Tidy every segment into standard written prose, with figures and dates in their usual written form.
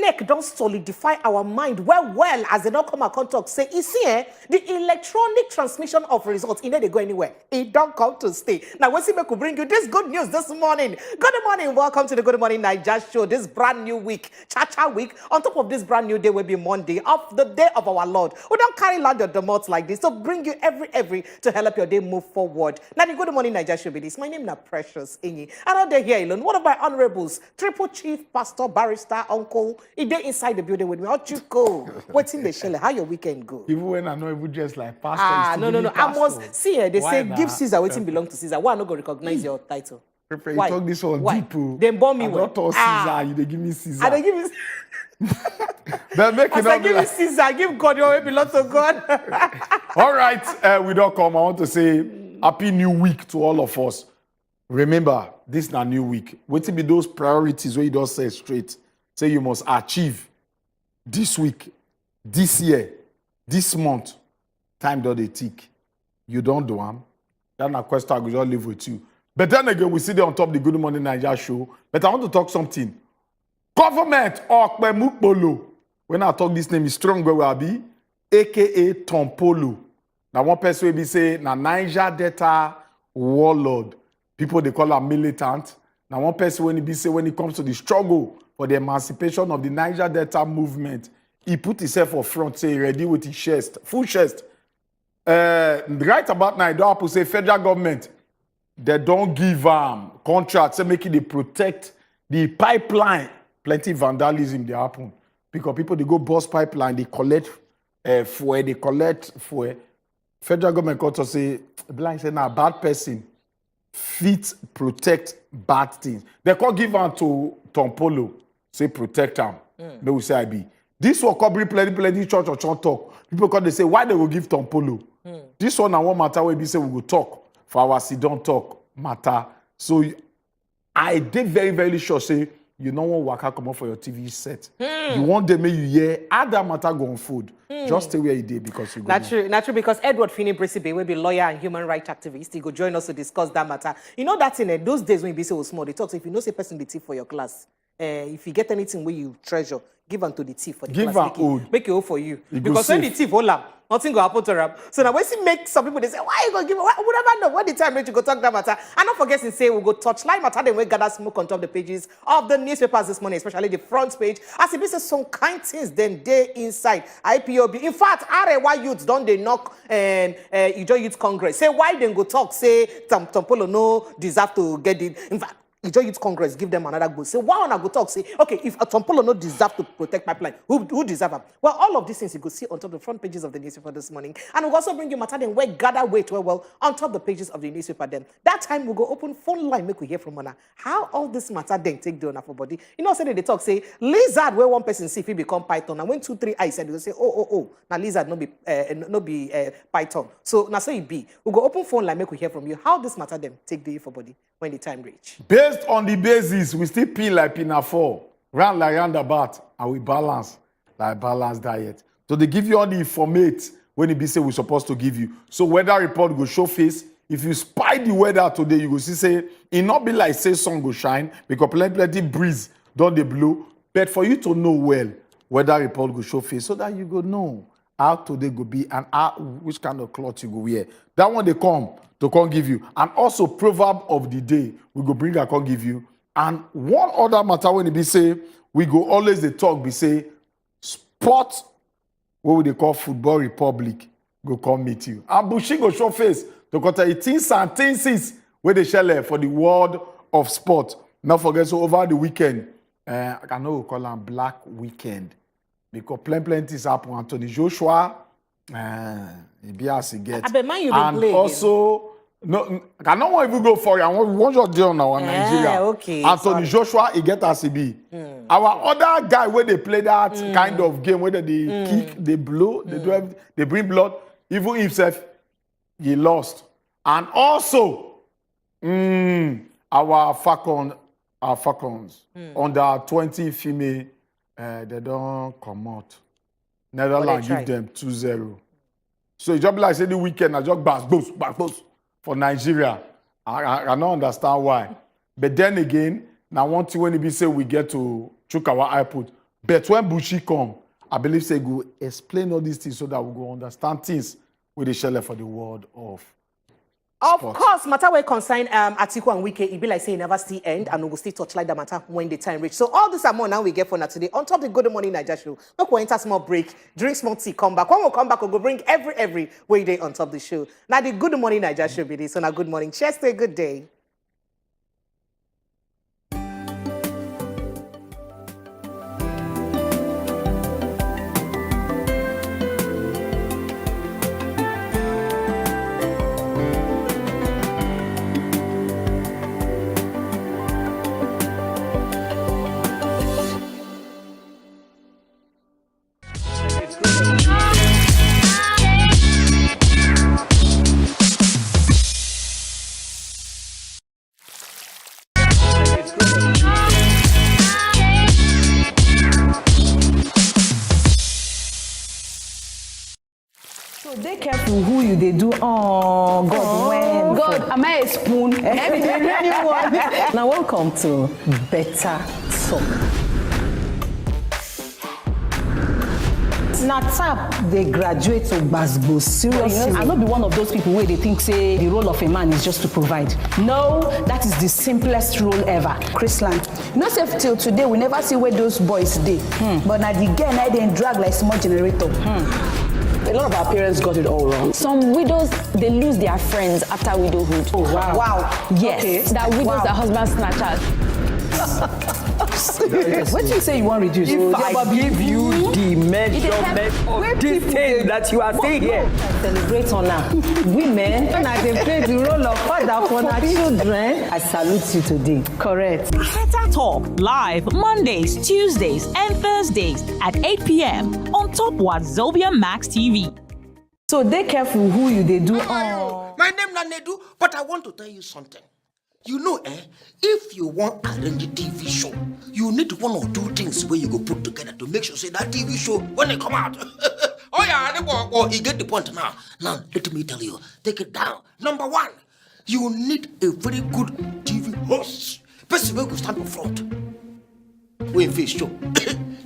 INEC don't solidify our mind well as they don't come and talk. Say, you see, the electronic transmission of results, they go anywhere. It don't come to stay. Now, we could bring you this good news this morning. Good morning, welcome to the Good Morning Naija show. This brand new week, Cha-Cha week. On top of this brand new day will be Monday, of the day of our Lord. We don't carry land of the mouth like this, so bring you every to help your day move forward. Now, the Good Morning Naija show be this. My name is Precious Inyi. And out there here alone, one of my honorables, Triple Chief, Pastor, Barrister, Uncle, if they inside the building with me, how'd you go? What's in the shell? How your weekend go? Even when I know even just like pastor. No. I must see it. They say give Caesar what belong to Caesar. Why not go recognize your title? You talk this one deep. They bomb me. I don't talk Caesar. They give me Caesar. And they give me. But make it up. Give me Caesar. Give God your way belong to God. All right, we don't come. I want to say happy new week to all of us. Remember, this is a new week. What will be those priorities where you don't say straight? Say you must achieve this week, this year, this month. Time don't they tick. You don't do them. That's a question I will just live with you. But then again, we see there on top of the Good Morning Naija show. But I want to talk something. Government Okpe Mukpolo. When I talk this name is strong where we be, aka Tompolo. Now one person will be say, na Niger Delta warlord. People they call her militant. Now one person when he be say when it comes to the struggle for the emancipation of the Niger Delta movement, he put himself up front, say ready with his chest, full chest. Right about now, I don't have to say federal government, they don't give contracts, they make it they protect the pipeline. Plenty vandalism they happen because people they go bust pipeline, they collect fuel, Federal government got to say, blind say now bad person fit protect bad things. They can't give them to Tompolo, say protect them. They will say I be. This will cover plenty church or church talk. People come they say why they will give Tompolo. This one and one matter where we say we go talk for our sit-down talk matter. So I did very sure say you don't want waka come up for your TV set. You want them make you hear how that matter go on food. Just stay where you did because you go. Naturally, because Edward Finney Brisibe will be lawyer and human rights activist. He go join us to discuss that matter. You know that in those days when you be so small, they talk. So if you know say person the thief for your class, if you get anything where you treasure, give them to the thief for the class. Make it all for you. Because when the thief hold up, nothing go happen to them. So now when you make some people they say, why you gonna give? We never know when the time reach you go talk that matter. And not forget to say we go touch line matter. Then we gather smoke on top of the pages of the newspapers this morning, especially the front page. As if it's some kind things then they inside IPOB. In fact, Arewa youths don't they knock Ijo Youth Congress. Say why they go talk? Say Tompolo no deserve to get it. In fact, Ijo Youth Congress give them another go. Say why wanna go talk? Say okay, if Tompolo no deserve to protect pipeline, who deserve them? Well, all of these things you go see on top of the front pages of the newspaper this morning, and we'll also bring you matter then where gather weight well on top of the pages of the newspaper. Then that time we'll go open phone line make we hear from Mona how all this matter then take down for body. You know, say they talk say lizard where one person see if he become python, and when 2, 3 eyes said they say oh now lizard no be python. So now say it be we'll go open phone line make we hear from you how this matter then take the for body when the time reach. Based on the basis, we still peel like pinafore, round like roundabout, and we balance like balanced diet. So they give you all the informate when it be say we're supposed to give you. So weather report go show face. If you spy the weather today, you go see say it not be like say sun go shine because plenty breeze don't they blow. But for you to know well, weather report go show face so that you go know how today go be and how, which kind of cloth you go wear. That one they come to come give you. And also proverb of the day, we go bring and come give you. And one other matter when it be say, we go always the talk be say, sport, what would they call football republic, go come meet you. And Bushi go show face to cut 18s and 10s where they share for the world of sport. Not forget, so over the weekend, I know we call them Black Weekend. Because plenty things happen. Anthony Joshua, he be as he gets. And also, no, I don't want to go for it. I want you to do on our Nigeria. Okay, Anthony Joshua, he get as he be. Our other guy, where they play that kind of game, where they kick, they blow, they do everything, they bring blood. Even himself, he lost. And also, our Falcons, under 20 female. They don't come out. Netherlands give them 2-0. So it just be like say the weekend, I just back for Nigeria. I don't understand why. But then again, now one thing when it be say we get to chook our output, But when Bushi come, I believe say go explain all these things so that we go understand things with the share for the world of Of course, matter where concern Atiku and Wike, it be like say it never still end, and we will still touch like the matter when the time reach. So all this and more now we get for now today. On top of the Good Morning Naija show, make we enter small break, drink small tea, come back. When we come back, we'll go bring every way day on top of the show. Now the Good Morning Naija show be this. So now good morning. Cheers to a good day. So dey careful who you dey do. Oh God, when God, am I a spoon? Now welcome to Better Talk. Na tap they graduate to Gbasgbo seriously. I not be one of those people where they think say the role of a man is just to provide. No, that is the simplest role ever. Chrisland. You know, say till today we never see where those boys dey. But now the girl now they drag like small generator. A lot of our parents got it all wrong. Some widows, they lose their friends after widowhood. Oh wow. Wow. Yes, Okay. that widows Wow. are husband snatchers. What do you say you want to reduce? If I give you the measurement of this thing that you are seeing here. Celebrate on her. Women, when I dey play the role of father for our children, I salute you today. Correct. Better Talk live Mondays, Tuesdays, and Thursdays at 8 p.m. on top Wazobia Max TV. So dey careful who you dey do. My name na Nedu, but I want to tell you something. You know, if you want to arrange a TV show, you need one or two things where you go put together to make sure say that TV show when it come out. Oh yeah, you get the point now. Now let me tell you, take it down. Number one, you need a very good TV host. Person who will stand up front. When face show,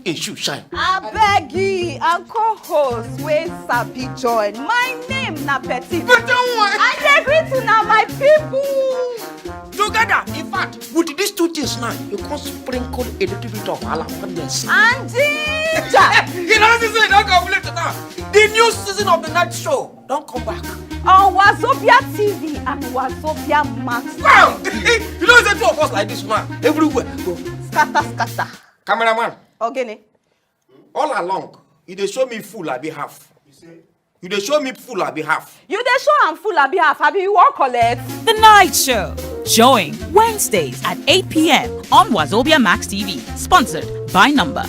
in shoe shine. I beg you, Uncle Host, where Sabi join. My name na Petit. But don't worry. I agree to now my people. Together, in fact, with these two things now, you can sprinkle a little bit of alabanese. And ginger. You know, this is not complete now. The new season of the night show, don't come back. On Wazobia TV and Wazobia Max. Wow! You know, there's two of us like this man. Everywhere. Go. Scatter. Cameraman, Okay. all along, you dey show me full, I be half. You dey show me full, I be half. You dey show I'm full on behalf. Abi you want collect? The Night Show, showing Wednesdays at 8 p.m. on Wazobia Max TV. Sponsored by Number.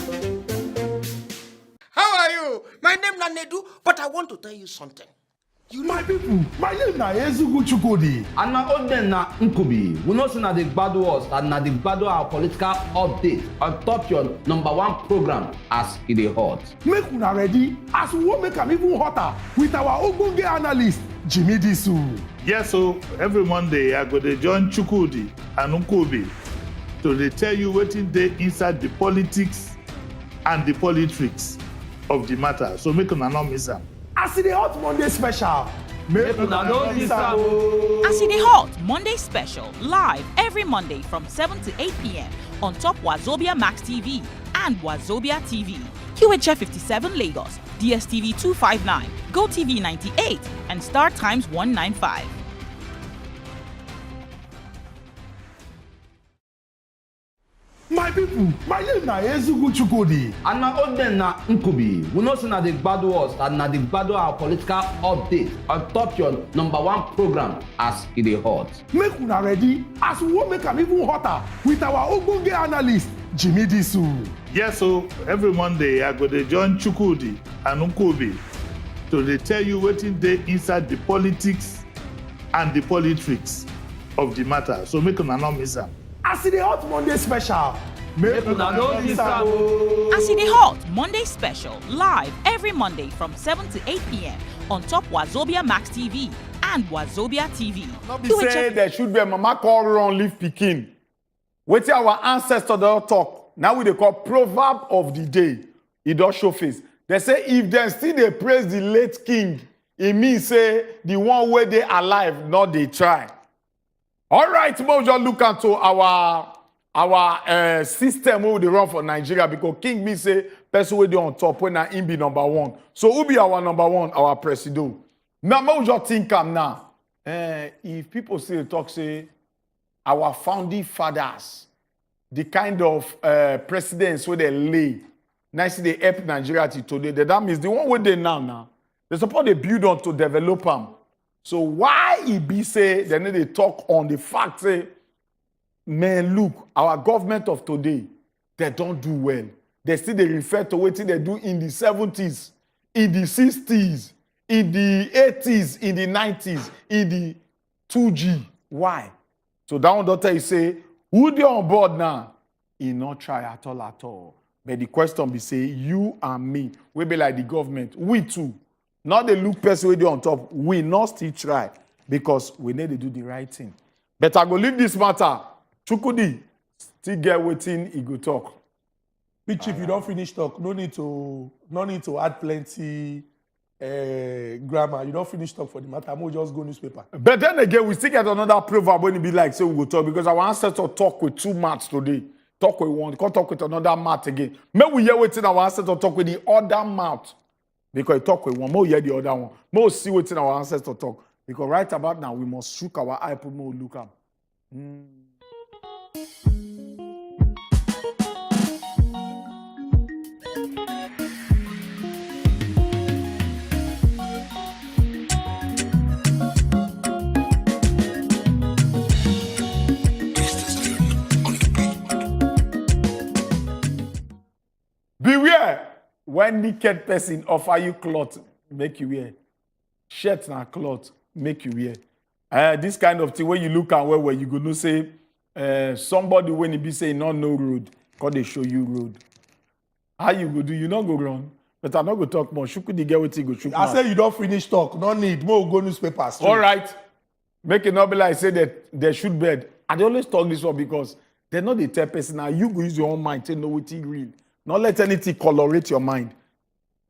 How are you? My name na Nedu, but I want to tell you something. My people, my name na Ezugu Chukudi. And now all them na Nkubi. We know say na the gbadu us and na the gbadu our political update on top your #1 program as it is hot. Make una ready as we wan make am even hotter with our ogbonge analyst Jimmy Disu. Yes, so every Monday I go to join Chukudi and Nkubi to dey tell you wetin dey inside the politics and the politics of the matter. So make una no miss am. As the Hot Monday special, make una no miss am. As in the Hot Monday Special, live every Monday from 7 to 8 p.m. on top Wazobia Max TV and Wazobia TV. QHF 57 Lagos, DSTV 259, GoTV 98, and Star Times 195. My people, my name na Ezugu Chukudi. And now all them na Nkubi. We know say na the gbadu us and na the gbadu our political update on top your #1 program as it is hot. Make una ready as we wan make am even hotter with our ogbonge analyst Jimmy Disu. Yes, so every Monday I go to join Chukudi and Nkubi to dey tell you wetin dey inside the politics and the politics of the matter. So make una no miss am. As the Hot Monday special, make una no miss am. As in the Hot Monday Special, live every Monday from 7 to 8 p.m. on top Wazobia Max TV and Wazobia TV. No be say there should be a mama call run leave pikin. Wetin our ancestor don talk. Now we they call proverb of the day. It does show face. They say if they still they praise the late king, it means say the one where they alive, not they try. All right, we'll just look into our system where they run for Nigeria because king means say person where they on top when I be number one. So who be our number one? Our president. Now we'll just think now. If people say talk say our founding fathers, the kind of presidents where they lay, nicely they help Nigeria till today. That means the one where they now. They support they build on to develop them. So why it be say they need to talk on the fact say, man, look, our government of today, they don't do well. They still they refer to what they do in the 70s, in the 60s, in the 80s, in the 90s, in the 2G. Why? So that one doctor is say, who they on board now? He not try at all. But the question be say, you and me, we be like the government, we too. Not the look person we do on top, we not still try because we need to do the right thing. But I go leave this matter. Chukudi still get waiting, he go talk. Big Chief, you don't finish talk. No need to add plenty grammar. You don't finish talk for the matter. I'm just go newspaper. But then again, we still get another proverb when it be like, say we go talk because our ancestors talk with 2 maths today. Talk with one, can't talk with another math again. May we hear waiting our ancestors talk with the other math. Because he talk with one, more hear the other one. More see what's in our ancestors talk. Because right about now, we must shook our eye, put more look up. Beware when naked person offer you cloth, make you wear. Shirt and cloth, make you wear. This kind of thing, when you look and where you go no say, somebody when he be saying not no road, because they show you road. How you go do? You not go wrong. But I'm not going to talk more. Shukudi get what you go. I say you don't finish talk. No need. More go newspaper. Straight. All right. Make it not be like say that they should bed. And they always talk this one because they're not the type person. Now you go use your own mind to know what you read. Not let anything colorate your mind.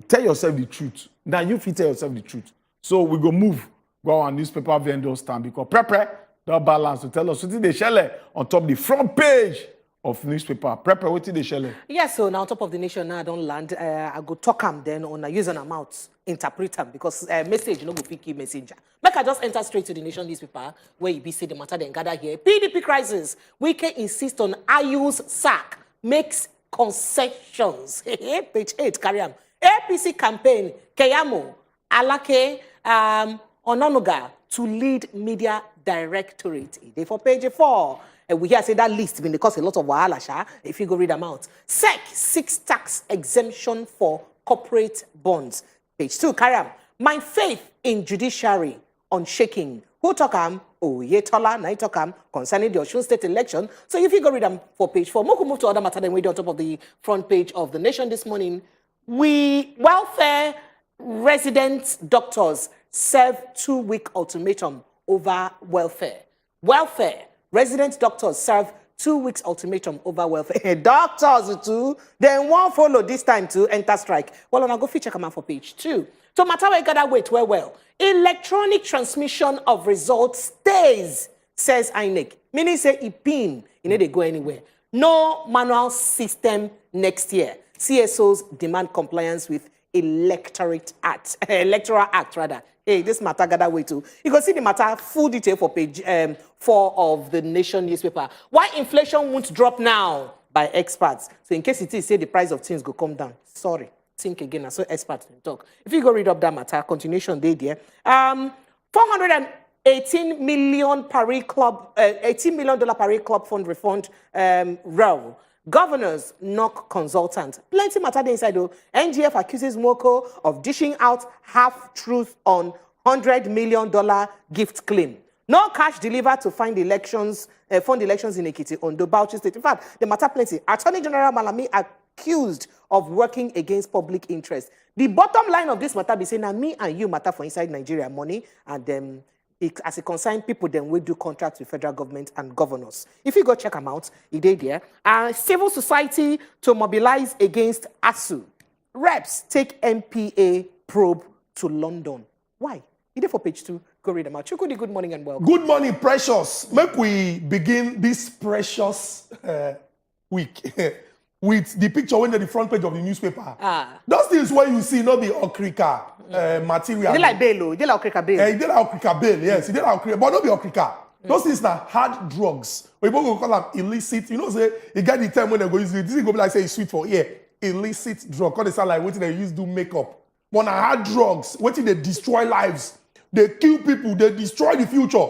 Tell yourself the truth. Now you fit tell yourself the truth. So we go move. Go on newspaper vendor stand because prepare don't balance to tell us what they share on top the front page of newspaper. Prepare what they share. Yes, so now on top of the nation now I don't land. I go talk them then on a use and amount interpret them because message no go pick messenger. Make I just enter straight to the nation newspaper where you be say the matter then gather here. PDP crisis. Wike insist on Ayu's sack makes concessions. Page 8 carry on. APC campaign Keyamo Alake Ononuga to lead media directorate. They for page 4. We hear say that list been cause a lot of wahala sha. If you go read them out. SEC 6 tax exemption for corporate bonds. Page 2 carry on. My faith in judiciary unshaking. Who talk am? Oyetola na talk am concerning the Osun State election. So if you go read them for page 4, we can move to other matter than we do on top of the front page of the nation this morning. We welfare resident doctors serve 2-week ultimatum over welfare. Welfare resident doctors serve 2 weeks ultimatum over welfare. Doctors too, then won't follow this time to enter strike. Well, I'll go feature come out for page 2. So matter we gotta wait well. Electronic transmission of results stays, says INEC. Meaning say IPIN, you know they go anywhere. No manual system next year. CSOs demand compliance with Electoral Act. Hey, this matter gather way too. You can see the matter full detail for page 4 of the Nation newspaper. Why inflation won't drop now by experts. So in case it is, say the price of things go come down. Sorry. Think again, so experts can talk. If you go read up that matter, continuation day there. $418 million Paris Club, $18 million Paris Club fund refund row. Governors knock consultant. Plenty matter there inside though. NGF accuses Moko of dishing out half-truth on $100 million gift claim. No cash delivered to fund elections in Ekiti, Ondo, Bauchi State. In fact, the matter plenty. Attorney General Malami accused of working against public interest. The bottom line of this matter be saying, now me and you matter for inside Nigeria money, and as it concerns people then we do contracts with federal government and governors. If you go check them out, it did there. Civil society to mobilize against ASU. Reps take MPA probe to London. Why? It is for page 2. Go read them out. Chukudi, good morning and welcome. Good morning, precious. Make we begin this precious week with the picture when the front page of the newspaper. Those things where you see not the okrika material. They like bail, they like okrika bail. They like okrika bail, yes. They like okrika, but not be okrika. Those things are hard drugs. We both call them illicit. You know, say you get the time when they go use it. This is go be like say it's sweet for ear. Illicit drug. Because they sound like what they use do makeup. But now hard drugs, what they destroy lives. They kill people, they destroy the future.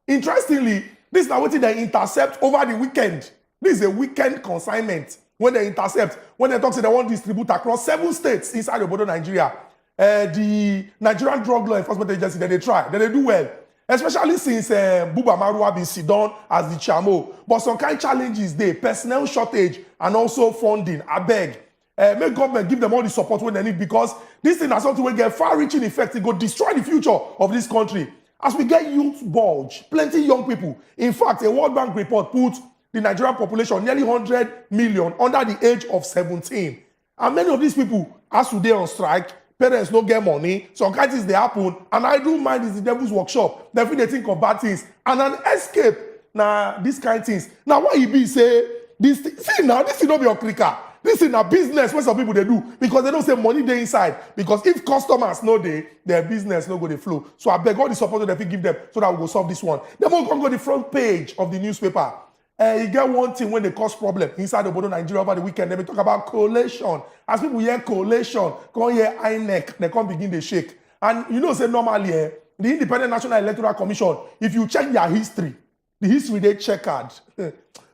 Interestingly, this is what they intercept over the weekend. This is a weekend consignment. When they intercept, when they talk, say they want to distribute across 7 states inside the border Nigeria. The Nigerian Drug Law Enforcement Agency, they try, they do well. Especially since Buba Marwa been sit down as the chamo. But some kind of challenges there, personnel shortage and also funding. I beg. Make government give them all the support when they need, because this thing has something will get far-reaching effect. It go destroy the future of this country. As we get youth bulge, plenty young people. In fact, a World Bank report put the Nigerian population nearly 100 million under the age of 17. And many of these people, as today on strike, parents don't get money, some kind of things they happen, and I do mind is the devil's workshop. They think of bad things. And an escape, now these kind of things. Now what he be say, this see now, this is not be a clicker. This is a business what some people they do, because they don't say money they inside. Because if customers know their business no go the flow. So I beg all the support that they give them so that we will solve this one. Then we'll go to the front page of the newspaper. You get one thing when they cause problem inside the border Nigeria over the weekend. They talk about coalition. As people hear coalition, come hear INEC, they come begin to shake. And you know, say normally, the Independent National Electoral Commission, if you check their history, the history they checkered.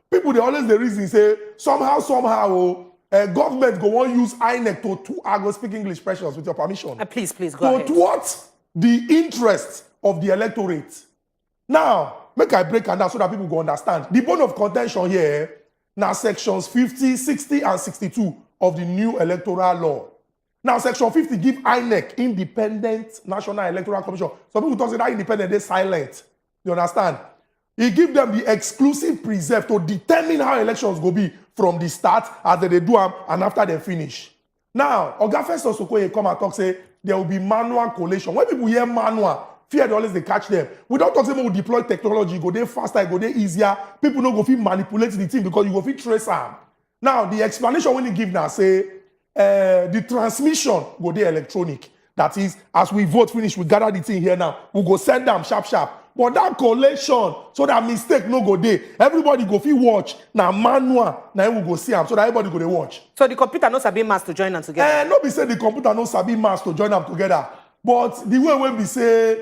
People they always the reason say somehow government go on use INEC to I go speak English, precious, with your permission. Please go ahead. To what? The interest of the electorate. Now, make I break down so that people go understand. The bone of contention here, now sections 50, 60, and 62 of the new electoral law. Now, section 50 give INEC, Independent National Electoral Commission. Some people talk say that independent, they're silent. You understand? He give them the exclusive preserve to determine how elections go be from the start as they do them and after they finish. Now, Oga Festus Okoye come and talk say there will be manual collation. When people hear manual, fear they always they catch them. We don't talk say we deploy technology, go there faster, go there easier. People don't go fit manipulate the thing because you go fit trace them. Now, the explanation when you give now say the transmission go there electronic. That is, as we vote finish, we gather the thing here now. We go send them sharp. But that collation, so that mistake no go there. Everybody go fit watch. Now manual, now we go see them, so that everybody go dey watch. So the computer no sabi mass to join them together? No be say the computer no sabi mass to join them together. But the way when we say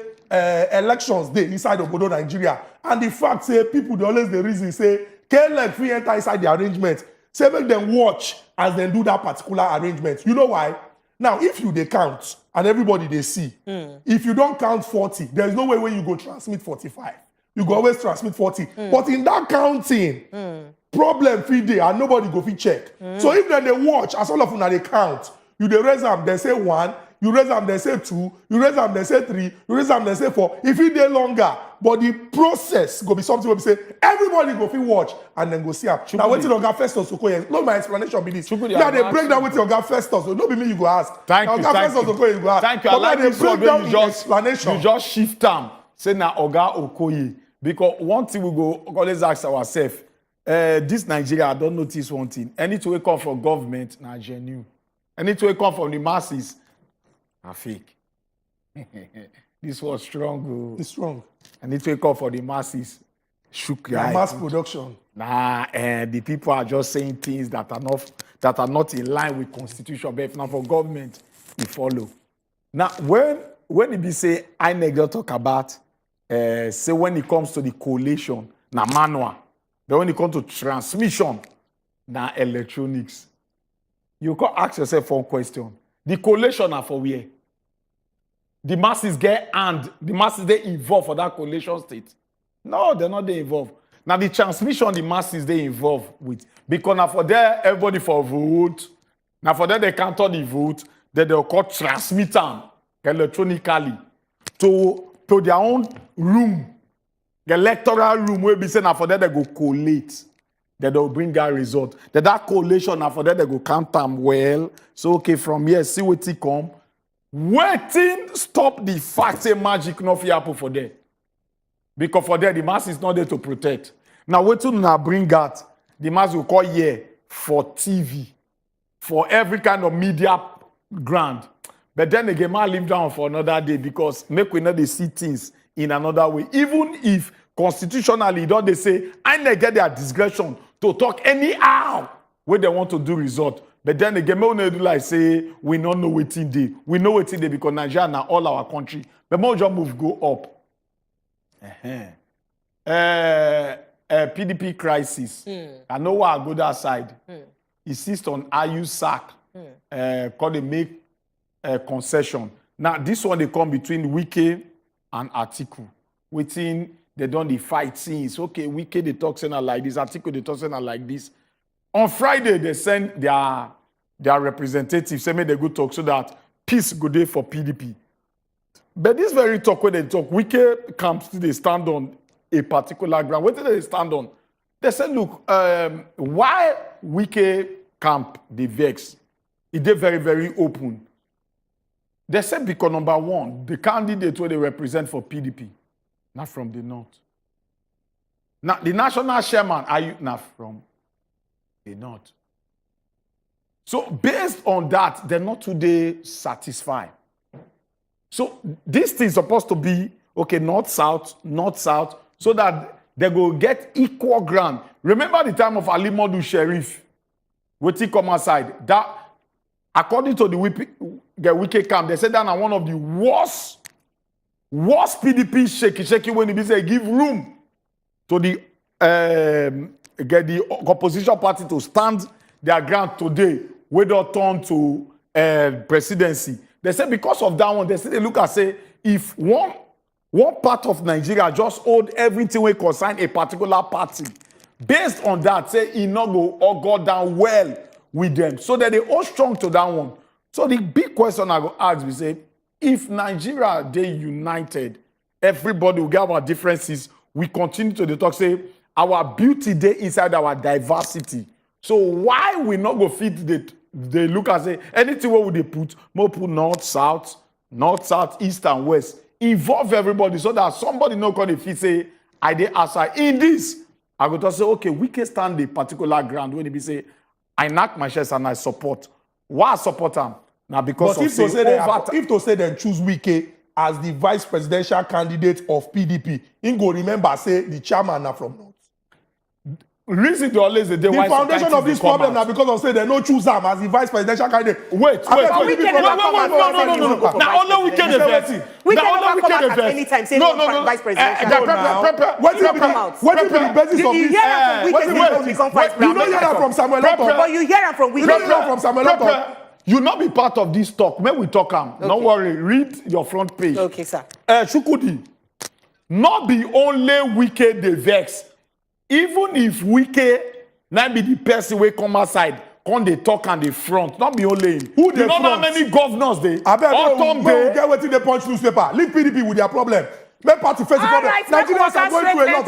elections dey inside Obodo Nigeria, and the fact say people dey always the reason say K-leg fit enter inside the arrangement. Say make them watch as they do that particular arrangement. You know why? Now, if you they count and everybody they see, if you don't count 40, there is no way when you go transmit 45. You go always transmit 40. But in that counting, problem fit dey and nobody go fit check. So if then they watch, as all of them they count, you they raise them, they say 1, you raise them, they say 2, you raise them, they say 3, you raise them, they say 4. If it dey longer, but the process go be something where we say everybody go fit watch and then go see am. Now waiting Oga Festus Okoye. No, my explanation be this. Now they break down with Oga Festus. So no be me you go ask. Thank you. Oga Festus Okoye you go ask. Thank you. I like this one when you just shift them. Say now Oga Okoye. Because one thing we go always ask ourselves, this Nigeria, I don't notice one thing. Anything we come from government, na genuine. Anything we come from the masses, na fake. This was strong. It's strong. And it will come for the masses. Shook your mass production. Nah, the people are just saying things that are not in line with constitution. But if not for government, we follow. Now, when it be say INEC don't talk about, say when it comes to the collation, na manual. But when it comes to transmission, na electronics. You can ask yourself one question: the collation are for where? The masses get and the masses they involved for that collation state. No, they're not they involved. Now the transmission the masses they involved with. Because now for there everybody for vote. Now for there they counter the vote, then they'll call transmit them electronically to to their own room, the electoral room, where be saying for that they go collate, that they'll bring that result. That collation for that they go count them well. So okay, from here, see what it come. Waiting, stop the fact say magic not happen for them. Because for them, the mass is not there to protect. Now, waiting now bring out, the mass will call here for TV, for every kind of media grant. But then again, I leave down for another day because make we know they see things in another way. Even if constitutionally, don't they say, I never get their discretion to talk anyhow where they want to do result. But then again, we do like say, we don't know what it day. We know what it day because Nigeria now all our country. But more job move go up. PDP crisis. I know why I go that side. Insist on IU sack. Call they make concession. Now, this one they come between Wike and Atiku. Waiting, they don't the fight scenes. Okay, Wike they talk saying like this, Atiku they talk saying like this. On Friday, they send their representatives, say, may they go talk so that peace go there for PDP. But this very talk when they talk, Wike camps, they stand on a particular ground. What did they stand on? They said, look, why Wike camp, the vex, it is very, very open. They said because number one, the candidate where they represent for PDP, not from the north. Now, the national chairman, are you not from the north? So based on that, they're not today satisfied. So this thing is supposed to be, okay, north-south, so that they go get equal ground. Remember the time of Ali Modu Sheriff, with he come outside, that according to the Wike camp, they said that one of the worst PDP shaky when he say give room to the get the opposition party to stand their ground today, whether turn to presidency. They say because of that one, they say they look and say if one part of Nigeria just hold everything we concern a particular party, based on that, say he not go or go down well with them, so that they all strong to that one. So the big question I go ask we say, if Nigeria they united, everybody will get our differences. We continue to talk say our beauty day inside our diversity. So why we not go fit they look and say anything where would they put more put north, south, east and west. Involve everybody so that somebody not going to fit say I did outside in this. I go to say okay, we can stand the particular ground when it be say I knock my chest and I support. Why I support them? Now because but of if to say then choose Wike as the vice presidential candidate of PDP, you go remember say the chairman are from north. Reason to always the foundation of this problem now because of say they no choose him as the vice presidential candidate. Wait. No. Now only we can invest. We can never come out at any time say no. Vice presidential. What is the basis of this? You don't hear that from Samuel Otom. But you hear it from Wike. You don't hear that from Samuel Otom. You not be part of this talk. When we talk, don't worry. Read your front page. Okay, sir. Shukudi, not be only Wike the vex. Even if Wike not be the person we come outside, come they talk on the front, not be only him. Who they front? You know how many governors they? I bet we get waiting they punch newspaper. Leave PDP with their problem. Make party face the problem. Nigerians are going through a lot.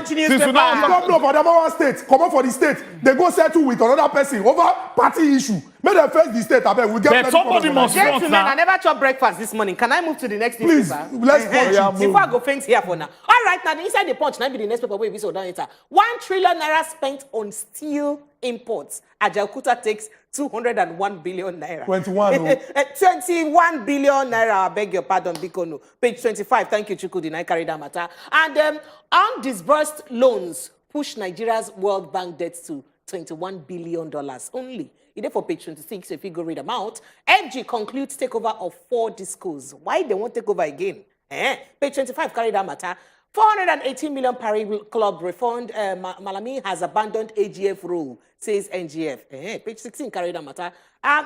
Since you governor of Adamawa State, come up for the state, they go settle with another person over party issue. Make them face the state. I bet we get somebody must front now. I never chop breakfast this morning. Can I move to the next newspaper? Please, let's punch before I go faint here for now. All right, now inside the punch, now be the next paper where we so down enter. 1 trillion naira spent on steel imports. Ajaokuta takes 201 billion naira. 21 billion naira, I beg your pardon, Bikono. Page 25, thank you, Chukudi, I carry that matter. And undisbursed loans push Nigeria's World Bank debt to $21 billion only. It is for page 26, if you go read them out. FG concludes takeover of 4 discos. Why they won't take over again? Page 25, carry that matter. 418 million Paris Club refund. Malami has abandoned AGF rule, says NGF. Page 16, carry that matter.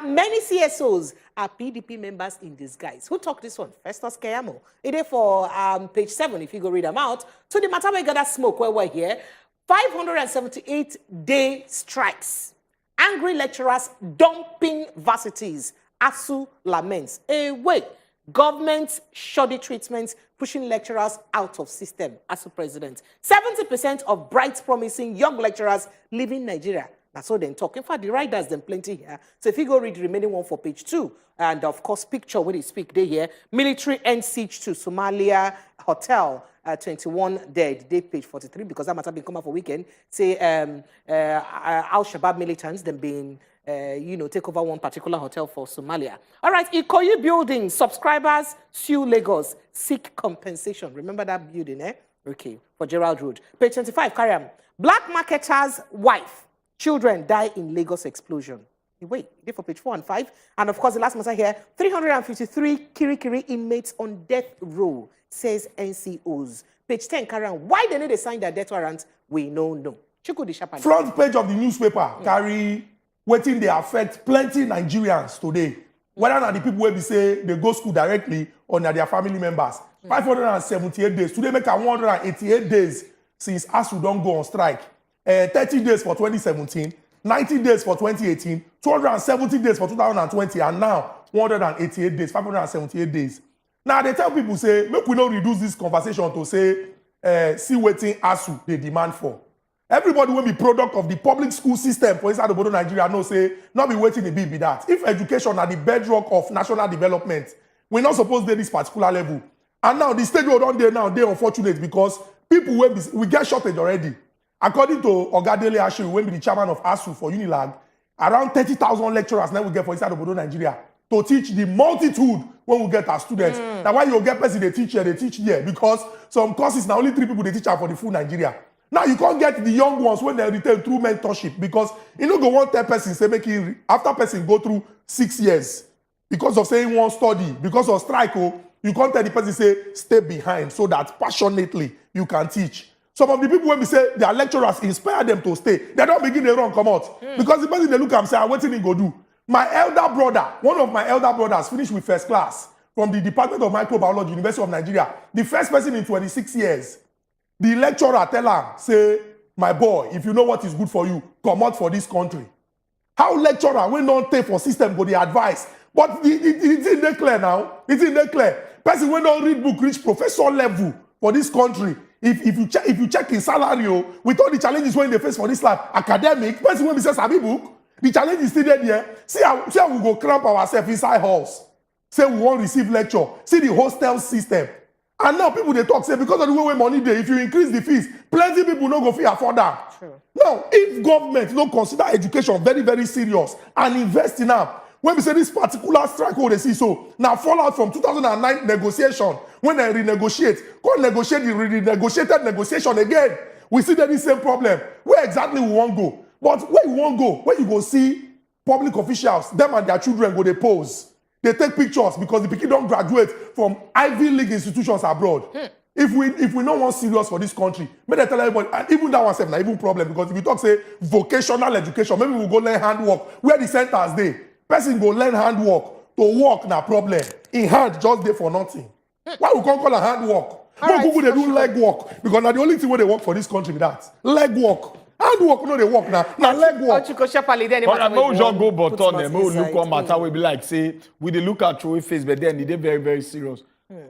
Many CSOs are PDP members in disguise. Who talked this one? Festus Keyamo. It is for page 7, if you go read them out. So the matter we got that smoke where we're here. 578-day strikes. Angry lecturers dumping varsities. ASU laments. Wait. Government shoddy treatment pushing lecturers out of system as the president. 70% of bright, promising young lecturers leaving Nigeria. That's all they talk. In fact, the writers, them plenty here. So if you go read the remaining one for page 2, and of course, picture when they speak, they here. Military end siege to Somalia hotel. 21 dead. They page 43 because that matter been come out for weekend. Say Al-Shabaab militants, them being take over one particular hotel for Somalia. All right, Ikoyi building, subscribers sue Lagos, seek compensation. Remember that building, eh? Okay, for Gerald Road. Page 25, carry on. Black marketer's wife, children die in Lagos explosion. Wait, for page 4 and 5. And of course, the last matter here, 353 Kirikiri inmates on death row, says NCOs. Page 10, carry on. Why they need to sign their death warrant? We know. Front page of the newspaper carry waiting they affect plenty Nigerians today. Whether not the people where we say they go school directly or not their family members. 578 days. Today make 188 days since ASU don't go on strike. 30 days for 2017, 90 days for 2018, 270 days for 2020, and now 188 days, 578 days. Now they tell people say, make we not reduce this conversation to say, see waiting ASU they demand for. Everybody will be product of the public school system for inside the border Nigeria. No say, not be waiting to be that. If education are the bedrock of national development, we're not supposed to be this particular level. And now the stage we're on there now, they're unfortunate because people will be, we get shortage already. According to Ogadele Ashe, when be the chairman of ASU for Unilag, around 30,000 lecturers now we get for inside the border Nigeria to teach the multitude when we get our students. Now why you get person they teach here because some courses now only 3 people they teach for the full Nigeria. Now you can't get the young ones when they return through mentorship because you know go one 10 person say make it after person go through 6 years because of saying one study because of strike. Oh, you can't tell the person say stay behind so that passionately you can teach. Some of the people when we say their lecturers inspire them to stay, they don't begin their run come out because the person they look and say, "What did he go do?" My elder brother, one of my elder brothers, finished with first class from the Department of Microbiology, University of Nigeria. The first person in 26 years. The lecturer tell her, say, my boy, if you know what is good for you, come out for this country. How lecturer will not take for system go the advice? But it's in the clear now. It's in the clear. Person will not read book, reach professor level for this country. If you check his salary, with all the challenges when they face for this life, academic, person will be say sabi book, the challenge is still there. See how we go cramp ourselves inside halls. Say we won't receive lecture. See the hostel system. And now people they talk say because of the way money there, if you increase the fees, plenty people no go fit afford that. True. Now, if government no consider education very, very serious and invest in them, when we say this particular strike, they see so now fallout from 2009 negotiation when they renegotiate, go negotiate the renegotiated negotiation again. We see that the same problem. Where exactly we won't go, but where you won't go, where you go see public officials, them and their children go they pose. They take pictures because the people don't graduate from Ivy League institutions abroad. If we not want serious for this country, maybe they tell everybody, and even that one's not even problem because if you talk say vocational education, maybe we'll go learn handwork. Where the centers they, person go learn handwork to work na problem. In hand just there for nothing. Why we can't call a handwork? No Google they do leg work because now the only thing where they work for this country is that leg work. Handwork no they work now. Now leg work. But I know we just go but on them. We look one matter we be like say we dey look at through face, but then they very very serious.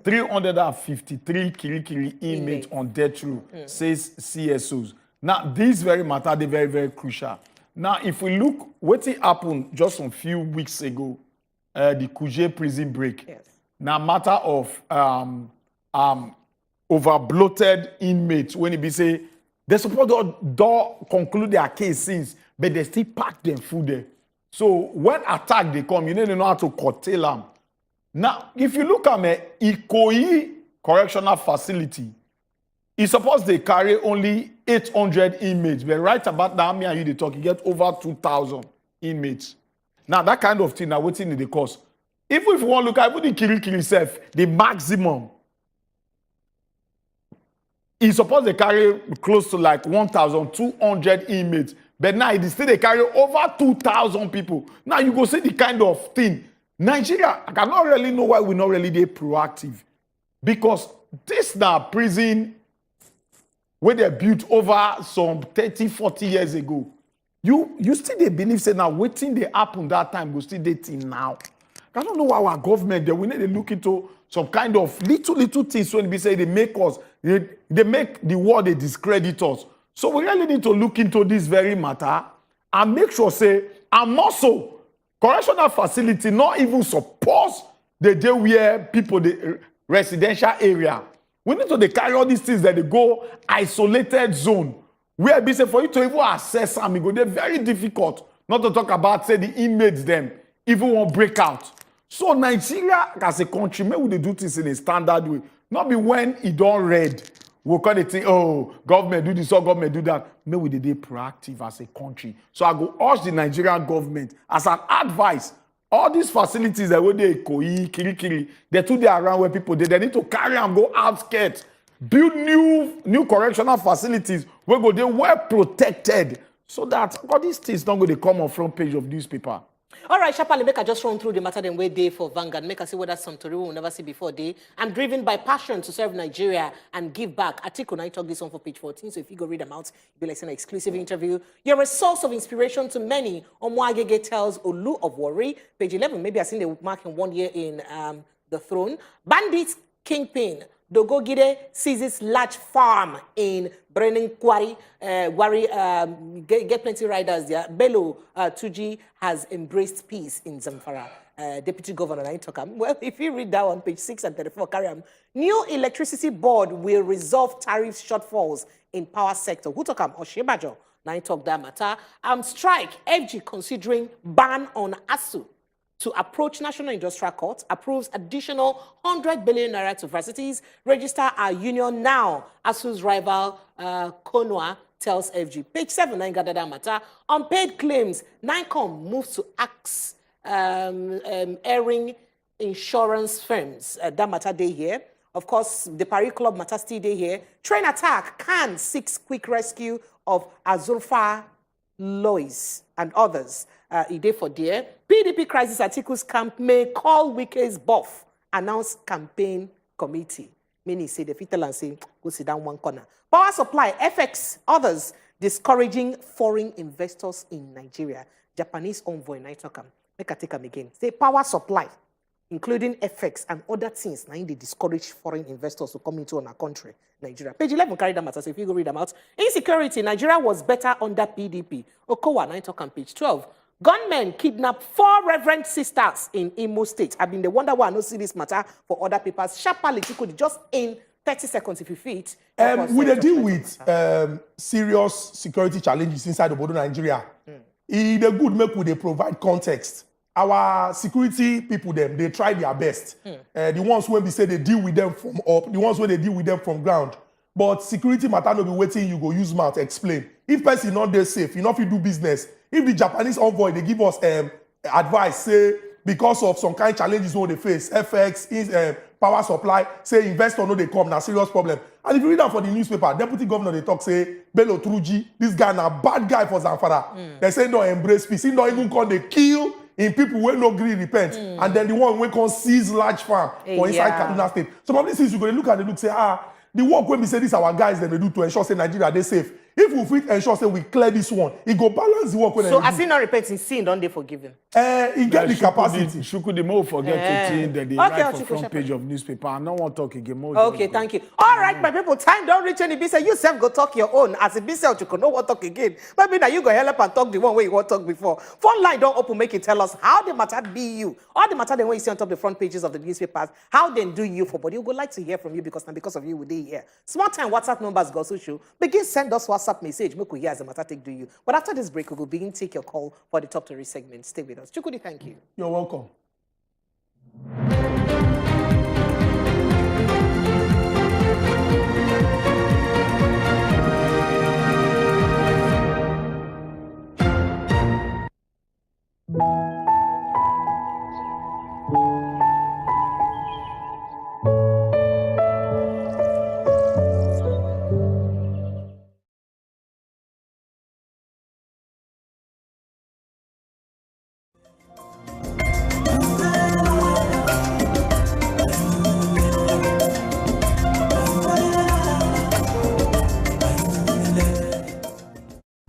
353 Kirikiri inmates on death row, says CSOs. Now this very matter they very very crucial. Now if we look what happened just a few weeks ago, the Kuje prison break. Yes. Now matter of over bloated inmates when it be say. They suppose to conclude their case since, but they still pack them food there. So when attack they come, you need to know how to curtail them. Now, if you look at me, Ikoyi Correctional Facility, it's supposed they carry only 800 inmates, but right about now, me and you they talk, you get over 2,000 inmates. Now that kind of thing, now what's in the cost? If we want to look at even the Kirikiri itself, the maximum. He's supposed to carry close to like 1,200 inmates. But now it still they carry over 2,000 people. Now you go see the kind of thing. Nigeria, I cannot really know why we're not really there proactive. Because this now prison where they built over some 30, 40 years ago. You still they believe say now waiting they happen that time go still dating now. I don't know why our government, we need to look into some kind of little things when we say they make us, they make the world, they discredit us. So we really need to look into this very matter and make sure, say, and also, correctional facility not even suppose the day where people, the residential area. We need to carry all these things that they go isolated zone, where we say for you to even access them, they're very difficult. Not to talk about, say, the inmates, them, even one breakout. So Nigeria, as a country, maybe they do things in a standard way. Not be when it don't read, we'll call it, oh, government do this or government do that. Maybe they be proactive as a country. So I go urge the Nigerian government as an advice. All these facilities that where they Koi, Kirikiri, they're too there around where people they need to carry and go outskirts. Build new correctional facilities where go they well protected so that all these things don't go they come on front page of newspaper. All right, Shapali, make I just run through the matter then way day for Vanguard. Make I see whether some Tori we'll never see before day. I'm driven by passion to serve Nigeria and give back. Atiku, I talk this one for page 14, so if you go read them out, you'll be like an exclusive interview. You're a source of inspiration to many. Omwagege tells Olu of Warri. Page 11, maybe I've seen the marking 1 year in the throne. Bandits Kingpin. Dogogide seizes large farm in Brennan Quarry. Get plenty riders there. Bello Tuji has embraced peace in Zamfara. Deputy Governor, I talk. Well, if you read that on page 6 and 34, carry on. New electricity board will resolve tariff shortfalls in power sector. Who talk? Oshibajo. Now I talk that matter. Strike. FG considering ban on ASU. To approach National Industrial Court, approves additional 100 billion naira to varsities, register our union now. ASU's rival Konwa tells FG. Page 7, I got that matter. Unpaid claims, NICOM moves to axe airing insurance firms. That matter day here. Of course, the Paris Club matter still day here. Train attack, Can seeks quick rescue of Azurfa Lois and others. Day for dear. PDP crisis Atiku's camp may call Wike's buff. Announce campaign committee. Many say the fitel and say, go sit down one corner. Power supply, FX, others discouraging foreign investors in Nigeria. Japanese envoy, I talk am. Make I take them again. Say power supply, including FX and other things. Now they discourage foreign investors to come into our country, Nigeria. Page 11 carry them out. So if you go read them out. Insecurity, Nigeria was better under PDP. Okowa, I talk on page 12. Gunmen kidnapped 4 reverend sisters in Imo State. I've been the wonder why I don't see this matter for other papers. Sharply, just in 30 seconds if you fit. We deal with serious security challenges inside the border Nigeria. It's good make they provide context. Our security people, they try their best. The ones when we say they deal with them from up, the ones when they deal with them from ground. But security matter no be waiting, you go use mouth explain. If person not there safe, you know if you do business. If the Japanese envoy, they give us advice, say, because of some kind of challenges when they face, FX, power supply, say, investor no they come, now serious problem. And if you read that for the newspaper, deputy governor, they talk, say, Bello Truji, this guy now bad guy for Zamfara. They say, no, embrace peace. He don't even call, they kill in people who no agree repent. And then the one when can seize large farm for inside Kaduna State. Some of these things, you go look at the look, say, the work when we say this, our guys, then they do to ensure, say, Nigeria, they safe. If we fit ensure say we clear this one, it go balance the work when so as he not repenting sin, don't they forgive him? He get the capacity. Shuku the more forget to think that they write for front page of newspaper. I don't want to talk again more. Okay, thank you. All right, my people, time don't reach any business. You self go talk your own. As a business, you can know what talk again. Maybe now you go help and talk the one way you want to talk before. Phone line don't open, make it tell us how the matter be you. All the matter then when you see on top the front pages of the newspapers, how then do you for body? We would like to hear from you because of you we dey here. Small time WhatsApp numbers go so show. Begin send us WhatsApp message. Make we hear as the matter take do you. But after this break, we will begin take your call for the top 3 segment. Stay with us. Chukudi, thank you. You're welcome.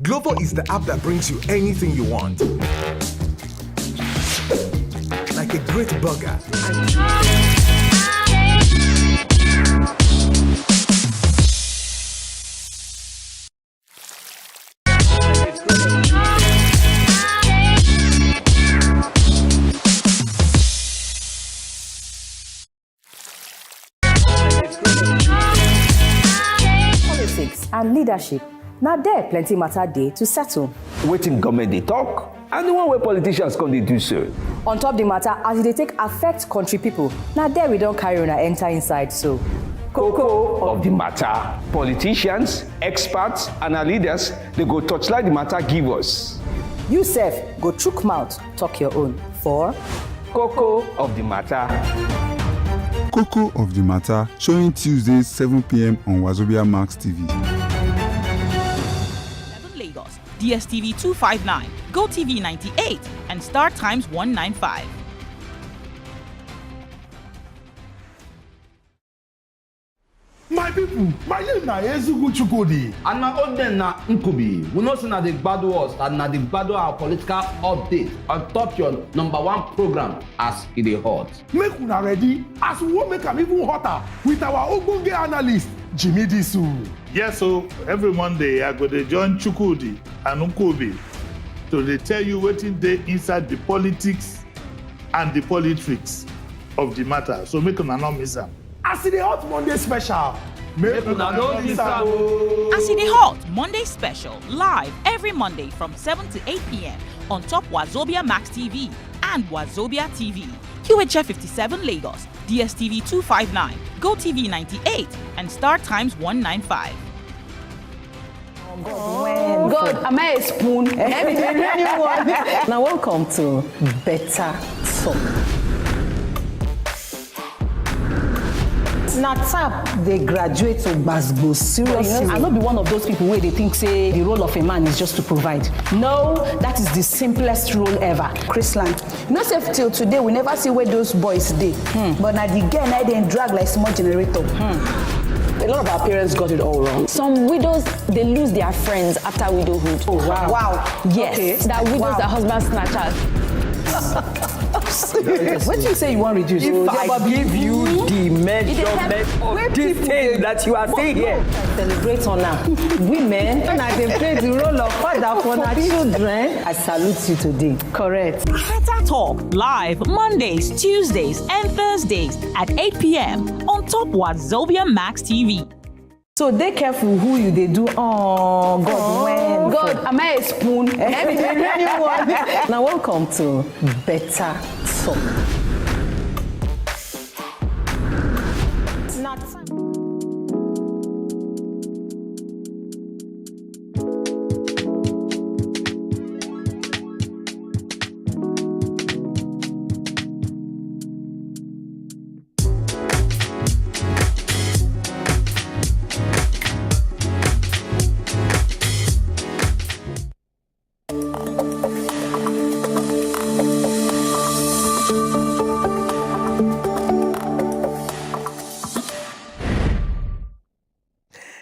Glovo is the app that brings you anything you want. Like like a great burger. Politics and leadership. Now there plenty matter day to settle. Waiting government they talk, and the one where politicians come they do so. On top the matter, as they take affect country people, now there we don't carry on and enter inside so. Cocoa of the matter. Politicians, experts, and our leaders, they go touchlight the matter give us. You self, go chook mouth, talk your own. For Cocoa of the matter. Cocoa of the matter, showing Tuesdays 7 p.m. on wazobiamax TV. Lagos, DSTV 259, GoTV 98, and Star Times 195. My people, my name na Ezugu Chukudi. And my own name na Nkubi. We know say na the gbadu us and na the gbadu our political update on top your #1 program as it dey hot. Make una ready as we wan make am even hotter with our ogbonge analyst, Jimmy Disu. Yes, so every Monday I go to join Chukudi and Nkubi to dey tell you wetin dey inside the politics and the politics of the matter. So make una no miss am. As e dey hot Monday special, make una no miss am. As it dey hot Monday special, live every Monday from 7 to 8 p.m. on top wazobiamax TV and Wazobia TV. QHF 57 Lagos, DSTV 259, GoTV 98, and Star Times 195. God, am I a spoon? Now welcome to Better Talk. Now tap they graduate to Basbo seriously. I not be one of those people where they think say the role of a man is just to provide. No, that is the simplest role ever. Chrisland, you know say till today we never see where those boys dey. But now the girl now they drag like small generator. A lot of our parents got it all wrong. Some widows, they lose their friends after widowhood. Oh, wow. Wow. Yes, Okay. that widows, Wow. that husband snatchers. What you say you want to reduce? If I give you the measurement of this thing that you are saying here. Celebrate on her. Women, when I dey play the role of father for our children, I salute you today. Correct. Better Talk live Mondays, Tuesdays, and Thursdays at 8 p.m. on top Wazobia Max TV. So they careful who you they do. Oh God, when God, am I a spoon? Now welcome to Better Talk. Not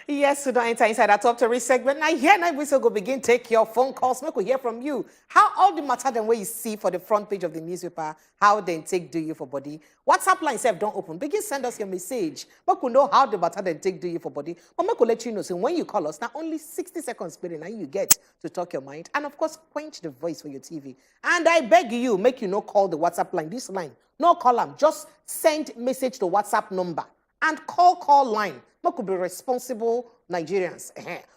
Yes, so don't enter inside our top 3 segment. Now here, now we go begin take your phone calls. Make we hear from you. How all the matter than what you see for the front page of the newspaper, how they take do you for body. WhatsApp line self don't open. Begin send us your message. Make we know how the matter then take do you for body. But make we let you know, so when you call us, now only 60 seconds period, now you get to talk your mind. And of course, quench the voice for your TV. And I beg you, make you no call the WhatsApp line. This line, no call them. Just send message to WhatsApp number and call line. Could be responsible Nigerians.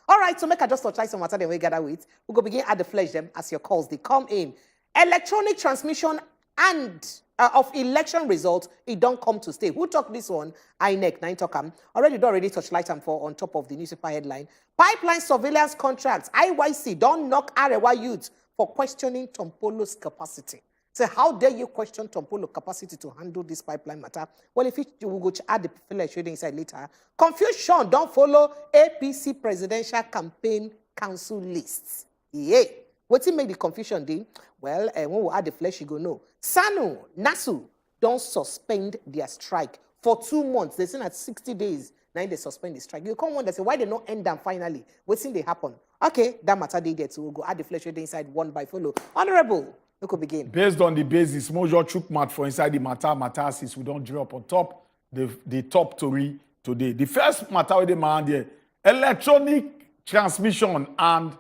All right, so make I just touch some matter that we gather with. We go begin at the flesh them as your calls they come in. Electronic transmission and of election results, it don't come to stay. Who talk this one? INEC, 9 talk already touch light and for on top of the newspaper headline. Pipeline surveillance contracts, IYC don't knock Arewa youth for questioning Tompolo's capacity. So how dare you question Tompolo's capacity to handle this pipeline matter? Well, if you will go add the flesh inside later. Confusion don't follow APC presidential campaign council lists. Yeah. What's it make the confusion then? Well, when we add the flesh, you go know. Sanu, Nasu don't suspend their strike for 2 months. They say at 60 days, now they suspend the strike. You come wonder, say, why they not end them finally? What's in they happen? Okay, that matter they get. So we'll go add the flesh inside one by follow. Honorable We could begin. Based on the basis, Mojo chook mat for inside the matter since we don't drop on top the top story today. The first matter with the man there, electronic transmission and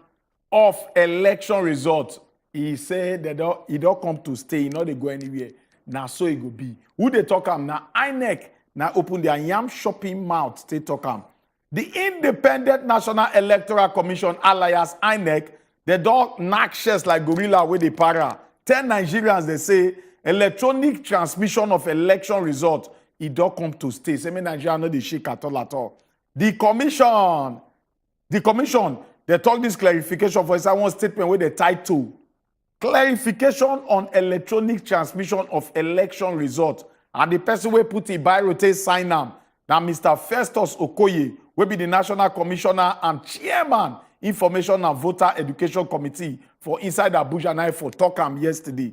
of election results. He said that he don't come to stay, he not they go anywhere. Now so it go be. Who they talk am now? INEC now open their yam shopping mouth. They talk am. The Independent National Electoral Commission, alias INEC, they don't knock shares like gorilla with the para. 10 Nigerians, they say, electronic transmission of election results, it don't come to stay. Say, me Nigerians no they shake at all. The commission, they talk this clarification for inside one statement with the title. Clarification on electronic transmission of election results. And the person will put it by rotate sign am. Now, Mr. Festus Okoye will be the National Commissioner and Chairman, Information and Voter Education Committee for inside Abuja now for talk am yesterday.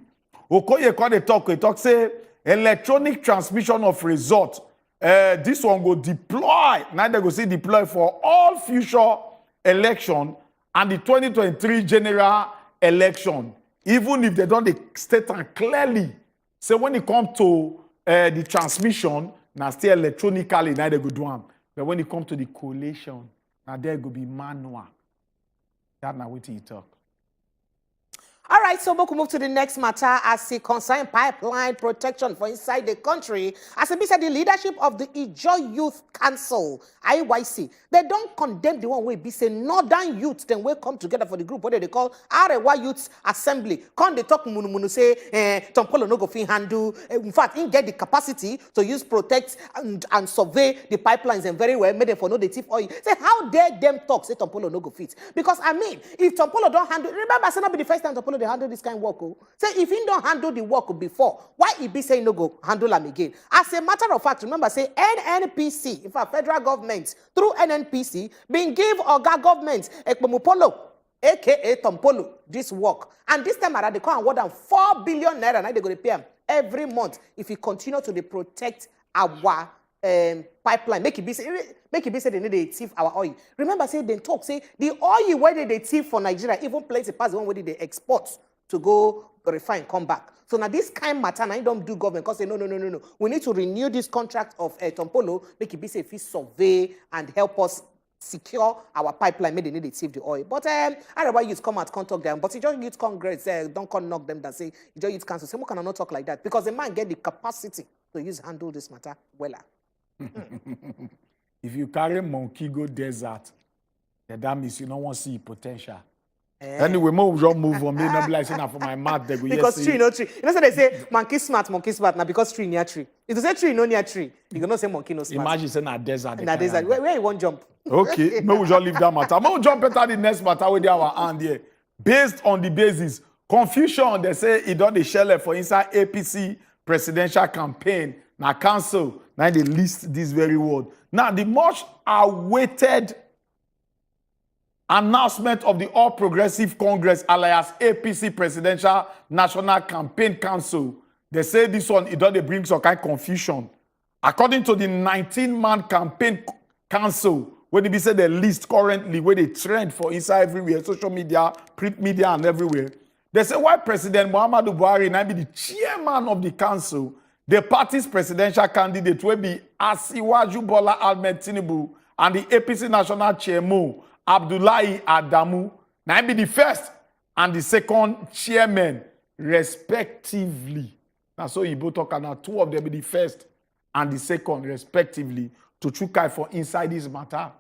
Okoye called the talk. He talk say electronic transmission of results. This one go deploy. Now they go say deploy for all future election and the 2023 general election. Even if they don't state and clearly. So when it comes to the transmission, now still electronically, now they go do them. But when it comes to the collation, now there go be manual. That's not what you talk. All right, so we'll move to the next matter as it concerns pipeline protection for inside the country. As it be said, the leadership of the Ijaw Youth Council, IYC, they don't condemn the one way be say northern youth, then we come together for the group, what they call Arewa Youth Assembly. Come they talk munu say, Tompolo no go fin handle. In fact, in get the capacity to use protect and survey the pipelines and very well, made them for no the thief oil. Say, how dare them talk, say Tompolo no go fit? Because I mean, if Tompolo don't handle, remember, it's not be the first time Tompolo they handle this kind of work. Oh. Say if he don't handle the work before, why he be saying no go handle them again? As a matter of fact, remember say NNPC, in fact federal government through NNPC, being give Oga government Ekpomupolo, aka Tompolo, this work. And this time around they call more than 4 billion naira now they go to pay him every month if he continue to protect our pipeline. Make it be say they need to thief our oil. Remember, say they talk, say the oil where they thief for Nigeria, even plenty past the one where they export to go refine, come back. So now this kind of matter, now you don't do government because say no. We need to renew this contract of Tompolo, make it be say if he survey and help us secure our pipeline, maybe they need to thief the oil. But Arewa youth come out, can't talk them. But Ijaw Youth Congress don't come knock them that say Ijaw Youth Council. Say, we cannot not talk like that because the man get the capacity to use handle this matter well. If you carry monkey go desert, that means you don't want to see potential. Anyway, more just move on. Me not be like saying for my mouth. They go because tree no tree. You know so they say monkey smart. Now because tree near tree. If you say tree no near tree, you cannot say monkey no smart. Imagine saying a desert. In a desert, where you want jump? Okay, no, we just leave that matter. We'll jump better the next matter with our hand here. Based on the basis, confusion, they say it don't the shell for inside APC presidential campaign. Now council, now they list this very word. Now the much awaited announcement of the All Progressive Congress, alias APC Presidential National Campaign Council, they say this one, it don't bring some kind of confusion. According to the 19-man campaign council, where they be say the list currently, where they trend for inside everywhere, social media, print media, and everywhere, they say why President Muhammadu Buhari now be the chairman of the council, the party's presidential candidate will be Asiwaju Bola Ahmed Tinubu and the APC National Chairman, Abdullahi Adamu, now be the first and the second chairman, respectively. Now, so you both talk about two of them be the first and the second, respectively, to chukai for inside this matter.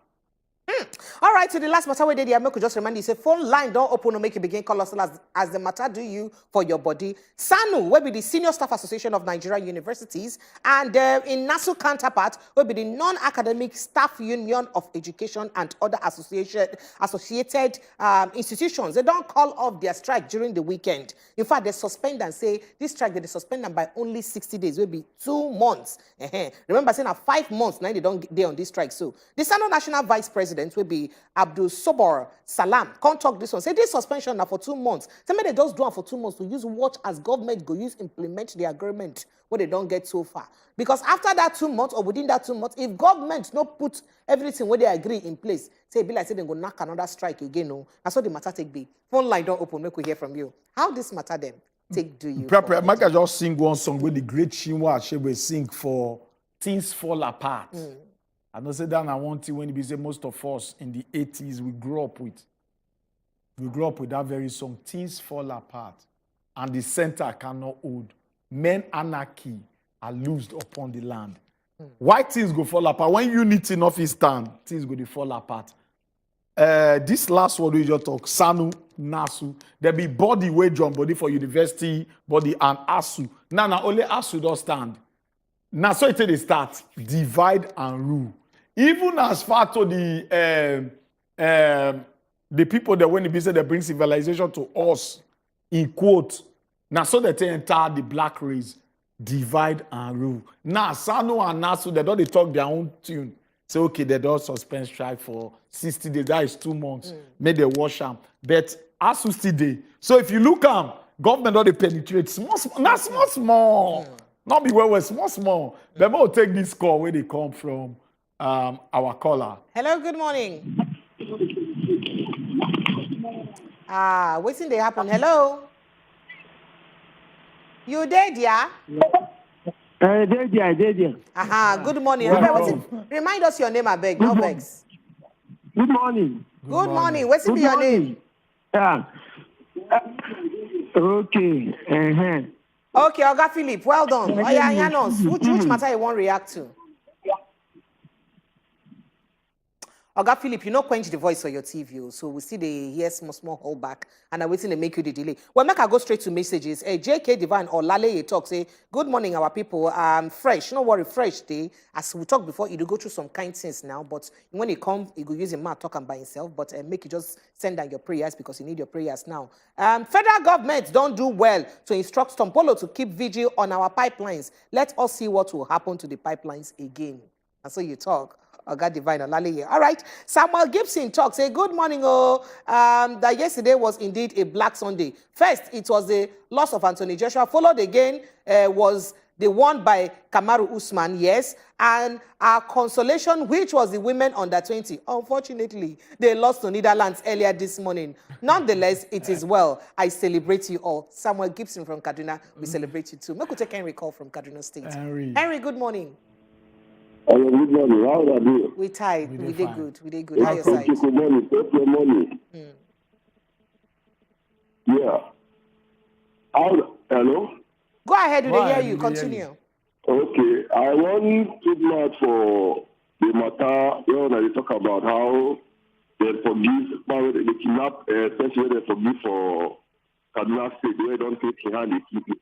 All right, so the last matter we did here, I could just remind you, say phone line don't open to make it begin colossal as the matter do you for your body. SANU will be the Senior Staff Association of Nigerian Universities, and in NASU counterpart will be the Non-Academic Staff Union of Education and other associated institutions. They don't call off their strike during the weekend. In fact, they suspend and say this strike they suspend them by only 60 days, will be 2 months. Remember, saying 5 months now they don't they on this strike. So the SANU National Vice President will be Abdul Sobor Salam. Can't talk this one. Say this suspension now for 2 months. Say they just do it for 2 months to use watch as government go use implement the agreement what they don't get so far. Because after that 2 months or within that 2 months, if government not put everything where they agree in place, say be like say they go knock another strike again. No, that's what the matter take be. Phone line don't open. Make we hear from you. How this matter them? take do you. Prepare, Mike, I just sing one song with the great Chinua Achebe sing for Things Fall Apart. I know say that I want to when he say most of us in the 80s we grew up with that very song, Things Fall Apart, and the center cannot hold. Men anarchy are loosed upon the land. Why things go fall apart? When unity in office stand, things go to fall apart. This last word we just talk, Sanu, Nasu. There be body wage on body for university, body and ASU. Now only ASU don't stand. Now so it they start, divide and rule. Even as far to the people that when they say they bring civilization to us, in quote, now so that they enter the black race, divide and rule. Now Sanu and Nasu, they don't talk their own tune. Say, okay, they don't suspend strike for 60 days. That is 2 months. Make they wash them. But ASU still day. So if you look government don't they penetrate small. Not be well, small. But we'll take this call where they come from our caller. Hello, good morning. What's in they happen? Hello. You dead, yeah? Dead. Good morning. Remind us your name, I beg. No vex. Good morning. Good morning. What's your name? Yeah. Okay. Okay, Oga Philip, well done. Oh, yeah, Yanos. Which matter you want to react to? Oga Philip, you know quench the voice of your TV, so we see the hear small hold back, and I'm waiting to make you the delay. Well, make I go straight to messages. JK Divine or Lale talk say, good morning, our people. Fresh, no worry, fresh day. As we talked before, you do go through some kind things now, but when you come, you go use a man talking by himself, but make you just send down your prayers because you need your prayers now. Federal government don't do well to instruct Tompolo to keep vigil on our pipelines. Let us see what will happen to the pipelines again. And so you talk. God divine Olale. All right. Samuel Gibson talks. Say good morning. That yesterday was indeed a Black Sunday. First, it was the loss of Anthony Joshua. Followed again was the one by Kamaru Usman. Yes, and our consolation, which was the women under 20. Unfortunately, they lost to Netherlands earlier this morning. Nonetheless, it is well. I celebrate you all. Samuel Gibson from Kaduna. We celebrate you too. Make take Henry call from Kaduna State. Henry, good morning. Good morning. How are you? We tied. We did good. We did good. How your side? Good morning. Take your money. Yeah. Hello? Go ahead. We hear you. Continue. Okay. I want to know for the matter where they talk about how they forgive, they kidnap, especially they forgive for Kaduna State, where they don't take in hand the people.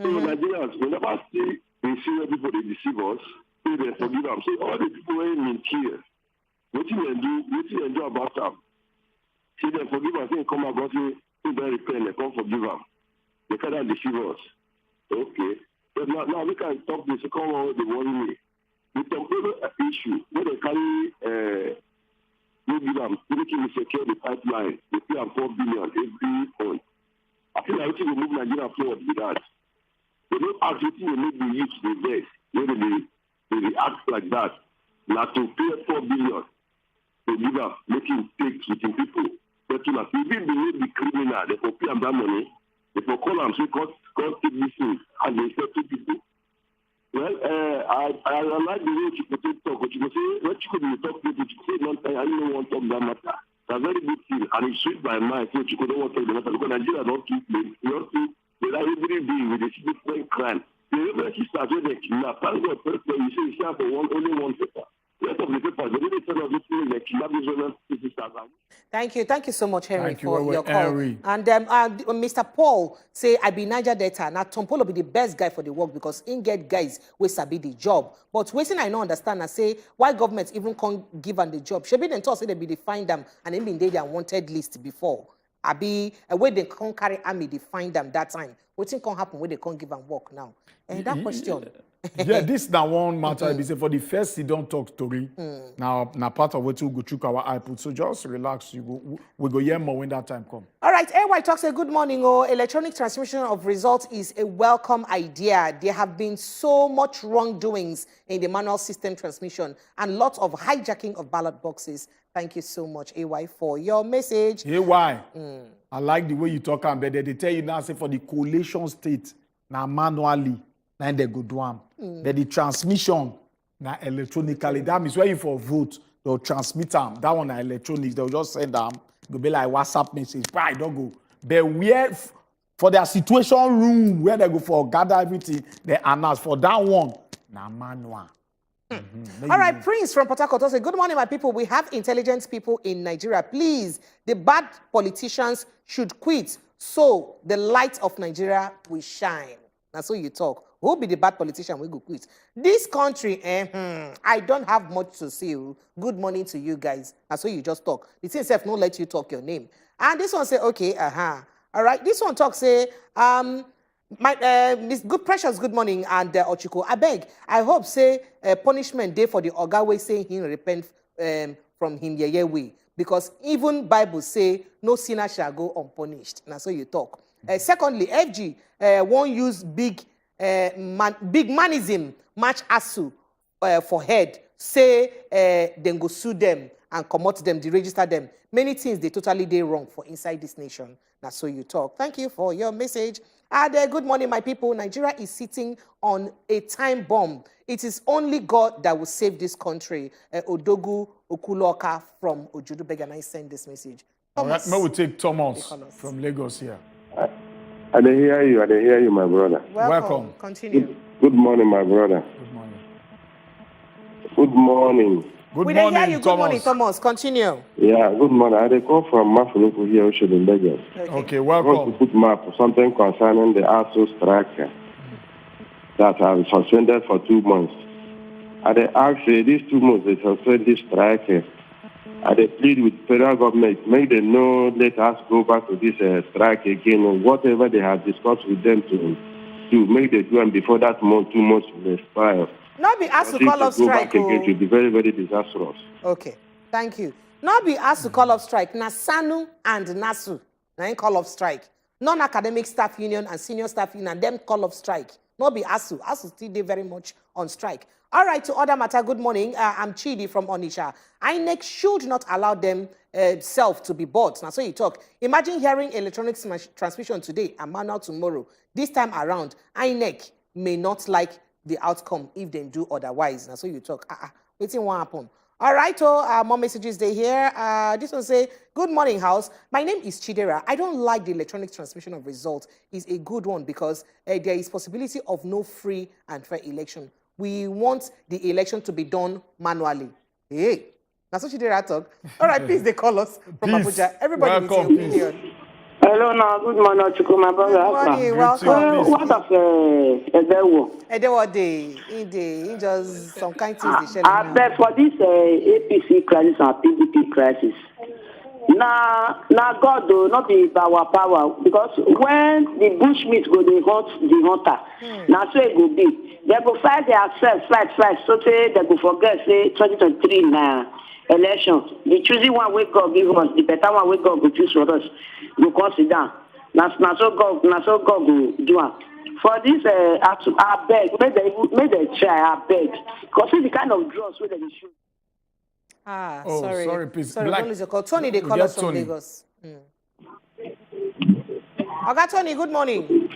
So Nigerians, we never see the senior people, they deceive us. They forgive them. So all the people in here, what you do about them? See, they forgive us, they come out, say, they repent, they come forgive them. They cannot deceive us. Okay. But now we can talk this, come on, they worry me. The temporary issue, where they carry, maybe them, making secure the pipeline, they pay them 4 billion every month. I feel like we move Nigeria forward with that. They don't ask you to make the youth the best, where they act like that. Now to pay 4 billion to give up, making takes within people. Even the criminal, they will pay them that money. They will call them, say, God take this thing, and they settle people. Well, I like the way you could talk, but you could say, what you could talk to, you could say, no, I don't want to talk that matter. It's a very good thing, and it's sweet by mind, so you couldn't want to talk that matter, because Nigeria don't keep playing. You don't see, they are every day with a significant crime. The university starts when they kidnap. Thank God, you say you share for only one paper. The rest of the papers, they really turn out this thing, they kidnap these women. Thank you so much, Henry, for your call. Henry. And Mr. Paul say, I be Niger Delta. Now, Tompolo be the best guy for the work because in get guys we sabi the job. But waiting, I don't understand. I say, why government even can't give them the job? Should be then talk say they be define them and then be their wanted list before. I be a way they can't carry army, they find them that time. What thing can happen when they can't give them work now? And that question. Yeah, this now one matter. Be say for the first, you don't talk story. Now part of what you go through our output. So just relax. We go hear more when that time comes. All right, AY talks a good morning. Electronic transmission of results is a welcome idea. There have been so much wrongdoings in the manual system transmission and lots of hijacking of ballot boxes. Thank you so much, AY, for your message. AY, I like the way you talk about it. They tell you now, say for the collation state, now manually, now they go do them. But the transmission, now electronically. That means when you for vote, they'll transmit them. That one, electronic, they'll just send them. They'll be like WhatsApp message. Why don't go? But where for their situation room, where they go for gather everything, they announce for that one, now manual. All right, Prince from Port Harcourt say, good morning, my people. We have intelligent people in Nigeria. Please, the bad politicians should quit so the light of Nigeria will shine. That's what you talk. Who be the bad politician? We go quit. This country, I don't have much to say. Good morning to you guys. That's what you just talk. The thing itself no let you talk your name. And this one say, okay, all right. This one talk say, Miss Good Precious, good morning, and Ochiko. I beg, I hope say punishment day for the Oga way saying he repent from him way, because even Bible say no sinner shall go unpunished. And that's how you talk. Secondly, FG won't use big manism match ASU for head. Say then go sue them and commot them, deregister them. Many things they totally did wrong for inside this nation. That's how you talk. Thank you for your message. And good morning, my people. Nigeria is sitting on a time bomb. It is only God that will save this country. Odogu Okuloka from Ojudubeg, and I send this message. Thomas. All right, now we take Thomas from Lagos here. I didn't hear you. I didn't hear you, my brother. Welcome. Continue. Good morning, my brother. Good morning. Good morning. We didn't hear you. Good morning, Thomas. Continue. Yeah, good morning. I call from Mafunuku here, Oshod in Lagos. Okay, I welcome. want to put map something concerning the ASU strike that have suspended for 2 months. I ask these 2 months they suspend this strike. They plead with federal government, make them know, let us go back to this strike again, or whatever they have discussed with them to make them do them before that 2 months will expire. Not be asked to call off strike. It will be very, very disastrous. Okay, thank you. Not be asked to call off strike. Nasanu and Nasu, now call off strike. Non-academic staff union and senior staff union, and them call off strike. Not be ASU. ASU still dey very much on strike. All right, to other matter, good morning. I'm Chidi from Onisha. INEC should not allow them self to be bought. Now, so you talk. Imagine hearing electronic transmission today and manual tomorrow. This time around, INEC may not like the outcome if they do otherwise. Now, so you talk. Waiting what happen. All right, more messages they here. This one say, good morning, house. My name is Chidera. I don't like the electronic transmission of results. It's a good one because there is possibility of no free and fair election. We want the election to be done manually. Hey, that's what Chidera talk. All right, please, they call us from Abuja. Everybody welcome, with your opinion. Hello, now. Good morning, Atiku, my brother. Good morning, welcome. What of Edewo? Edewo day, he just some kind things they share. I bet for this APC crisis and PDP crisis. Now God do not be our power, because when the bushmeat go they hunt the hunter. Now so it will be. They go fight themselves, fight. So say they go forget say 2023 now. Elections. The choosing one way God give us, the better one way God will choose for us. Go consider. Now so God go do it. For this, I beg, may they try, I beg. Because it's the kind of drugs where they shoot. Sorry, please. Sorry, what is your call? Tony, they call us from Lagos. Oga Tony, good morning.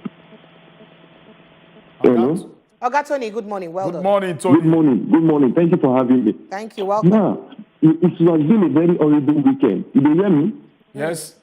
Hello? Oga Tony, good morning. Well Good done. morning, Tony. Good morning. Thank you for having me. Thank you. Welcome. Now, it has been a very horrible weekend. You do hear me? Yes.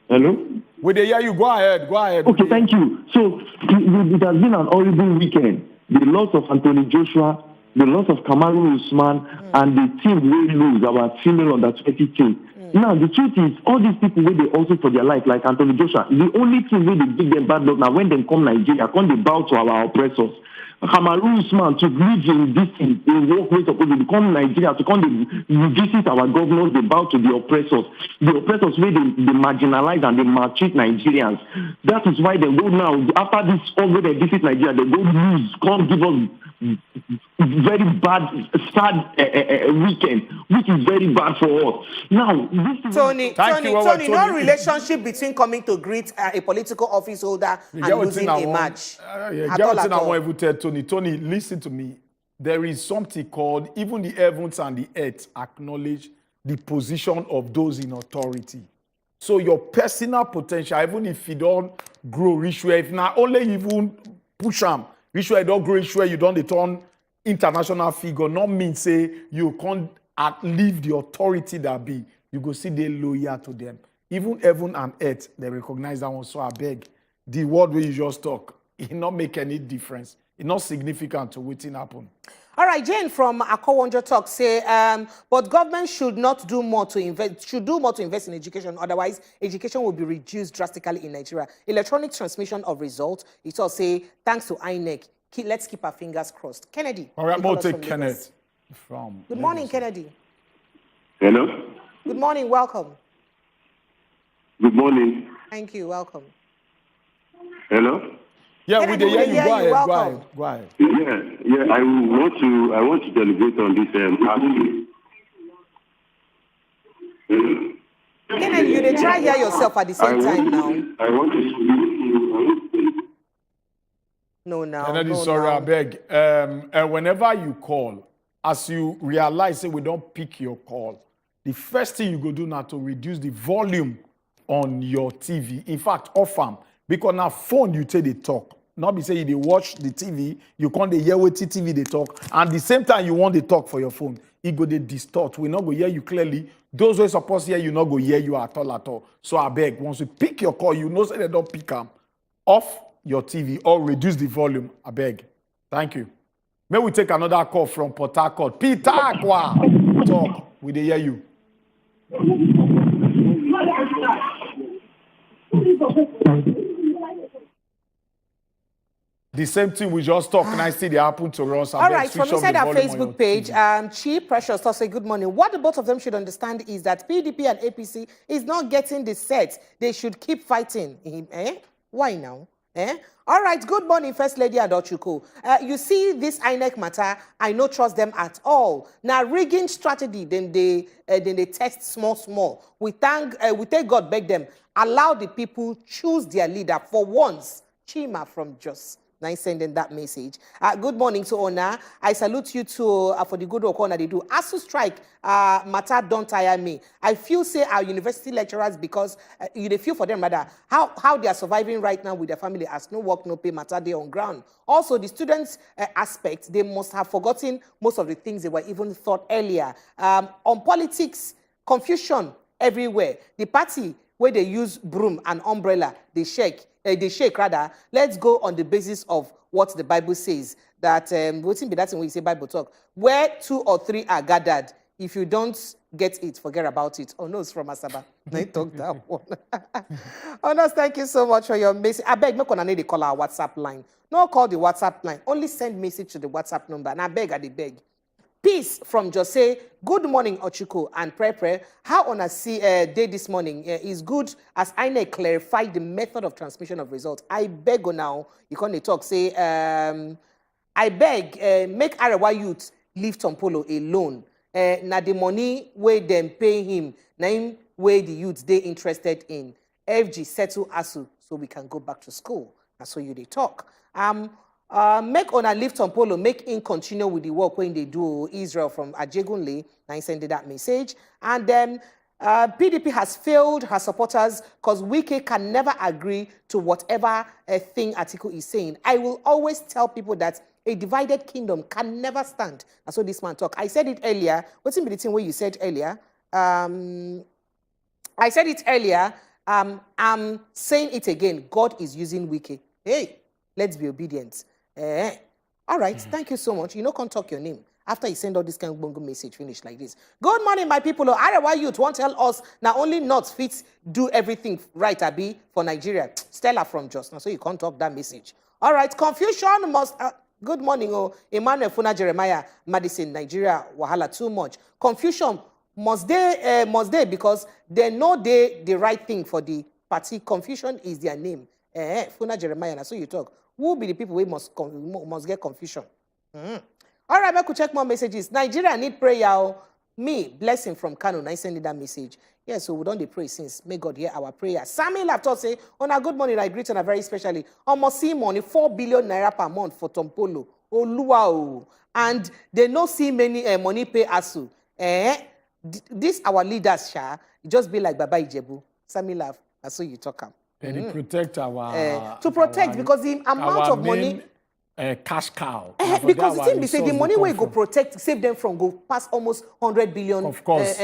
Hello? Will they hear you? Go ahead. Okay, thank you. So, it has been an horrible weekend. The loss of Anthony Joshua, the loss of Kamaru Usman, and the team we lose, our female under 20 team. Now, the truth is, all these people where they also for their life, like Anthony Joshua, the only thing where they give them bad luck now, when they come Nigeria, come they bow to our oppressors. Kamaru Usman to live in this in work way supposed to come Nigeria to come visit our governors, they bow to the oppressors. The oppressors where they marginalize and they maltreat Nigerians. That is why they go now, after this all where they visit Nigeria, they go lose, come give us very bad, sad weekend, which is very bad for us. Now, Tony, no relationship between coming to greet a political office holder and losing a match. I want to tell Tony, listen to me. there is something called, even the heavens and the earth acknowledge the position of those in authority. So your personal potential, even if you don't grow rich where, if not only even push them, rich where you don't grow rich where you don't turn international figure, not mean say you can't leave the authority that be. You go see they loyal to them. Even heaven and earth, they recognize that one. So I beg, the word where you just talk, it not make any difference. It's not significant to what happen. All right, Jane from Akowonjo Talk say, but government should not do more to invest, should do more to invest in education. Otherwise, education will be reduced drastically in Nigeria. Electronic transmission of results, it all say, thanks to INEC. Let's keep our fingers crossed. Kennedy. All right, we'll take Kenneth from. Good morning, Kennedy. Hello. Good morning, welcome. Good morning. Thank you, welcome. Hello. Yeah, Kennedy, we hear you. Go ahead, welcome. go ahead. Yeah. I want to delegate on this. Kennedy, you dey try hear yourself at the same time now. I want to speak. No, now. Kennedy, no, sorry, now. I beg. Whenever you call, as you realize that we don't pick your call, the first thing you go do now to reduce the volume on your TV. In fact, off them. Because now phone you take the talk. Not be say you dey watch the TV, you can't hear what TV they talk, and the same time you want to talk for your phone, it go they distort. We not go hear you clearly. Those who supposed to hear you not go hear you at all. So I beg, once you pick your call, you know say they don't pick them. Off your TV or reduce the volume. I beg. Thank you. May we take another call from Port Harcourt. Peter Aqua. Talk. We dey hear you. The same thing we just talked, and I see they happen to us. All right, from inside our Facebook page, Chi Precious also say good morning. What the both of them should understand is that PDP and APC is not getting the set. They should keep fighting. Why now? All right, good morning, First Lady Adochuko. You see this INEC matter, I no trust them at all. Now, rigging strategy, then they test small. We thank God, beg them, allow the people choose their leader for once. Chima from Jos. Nice sending that message. Good morning to Ona. I salute you to for the good work Ona they do. ASU strike matter don't tire me. I feel say our university lecturers because you feel for them rather how they are surviving right now with their family as no work no pay matter they on ground. Also the students aspect they must have forgotten most of the things they were even thought earlier. On politics, confusion everywhere. The party where they use broom and umbrella they shake rather. Let's go on the basis of what the Bible says. That wouldn't be that when you say Bible talk. Where 2 or 3 are gathered, if you don't get it, forget about it. Oh no, it's from Asaba. I talk that one. Oh no, thank you so much for your message. I beg, make on need to call our WhatsApp line. No call the WhatsApp line. Only send message to the WhatsApp number. And I beg. Peace from Jose. Good morning, Ochuko and Pre. How on a day this morning is good as INEC clarified the method of transmission of results. I beg now, you can't talk, say, I beg, make Arewa youth leave Tompolo alone. Na the money where them pay him, name where the youth they interested in. FG settle ASU so we can go back to school. And so you they talk. Make Ona lift on Polo, make him continue with the work when they do Israel from Ajegunle. I sending that message. And then PDP has failed her supporters because Wike can never agree to whatever thing Atiku is saying. I will always tell people that a divided kingdom can never stand. That's what this man talk. I said it earlier. What's in the thing where you said earlier? I said it earlier. I'm saying it again. God is using Wike. Hey, let's be obedient. All right, thank you so much. You know, can't talk your name after you send all this kind of bongo message finish like this. Good morning, my people. Arewa youth won't tell us now only not fit do everything right, Abi, for Nigeria. Stella from Jos. Now, so you can't talk that message. All right, confusion must. Good morning, Emmanuel Funa Jeremiah, Madison, Nigeria. Wahala too much. Confusion must they because they know the right thing for the party. Confusion is their name. Funa Jeremiah. Now, so you talk. Who will be the people who must get confusion? All right, I could check more messages. Nigeria need prayer. Me, blessing from Kano. I send that message. Yes, so we don't pray since. May God hear our prayer. Samuel Laptop say, on a good morning, I greet on a very specially. Almost see money, 4 billion naira per month for Tompolo. Oluwa, and they no see many money pay asu. This our leaders, Sha, just be like Baba Ijebu. Sami laugh. That's what you talk about. They protect our to protect because the amount of money cash cow. Because the thing they say the money where you go protect, save them from go past almost 100 billion. Of course.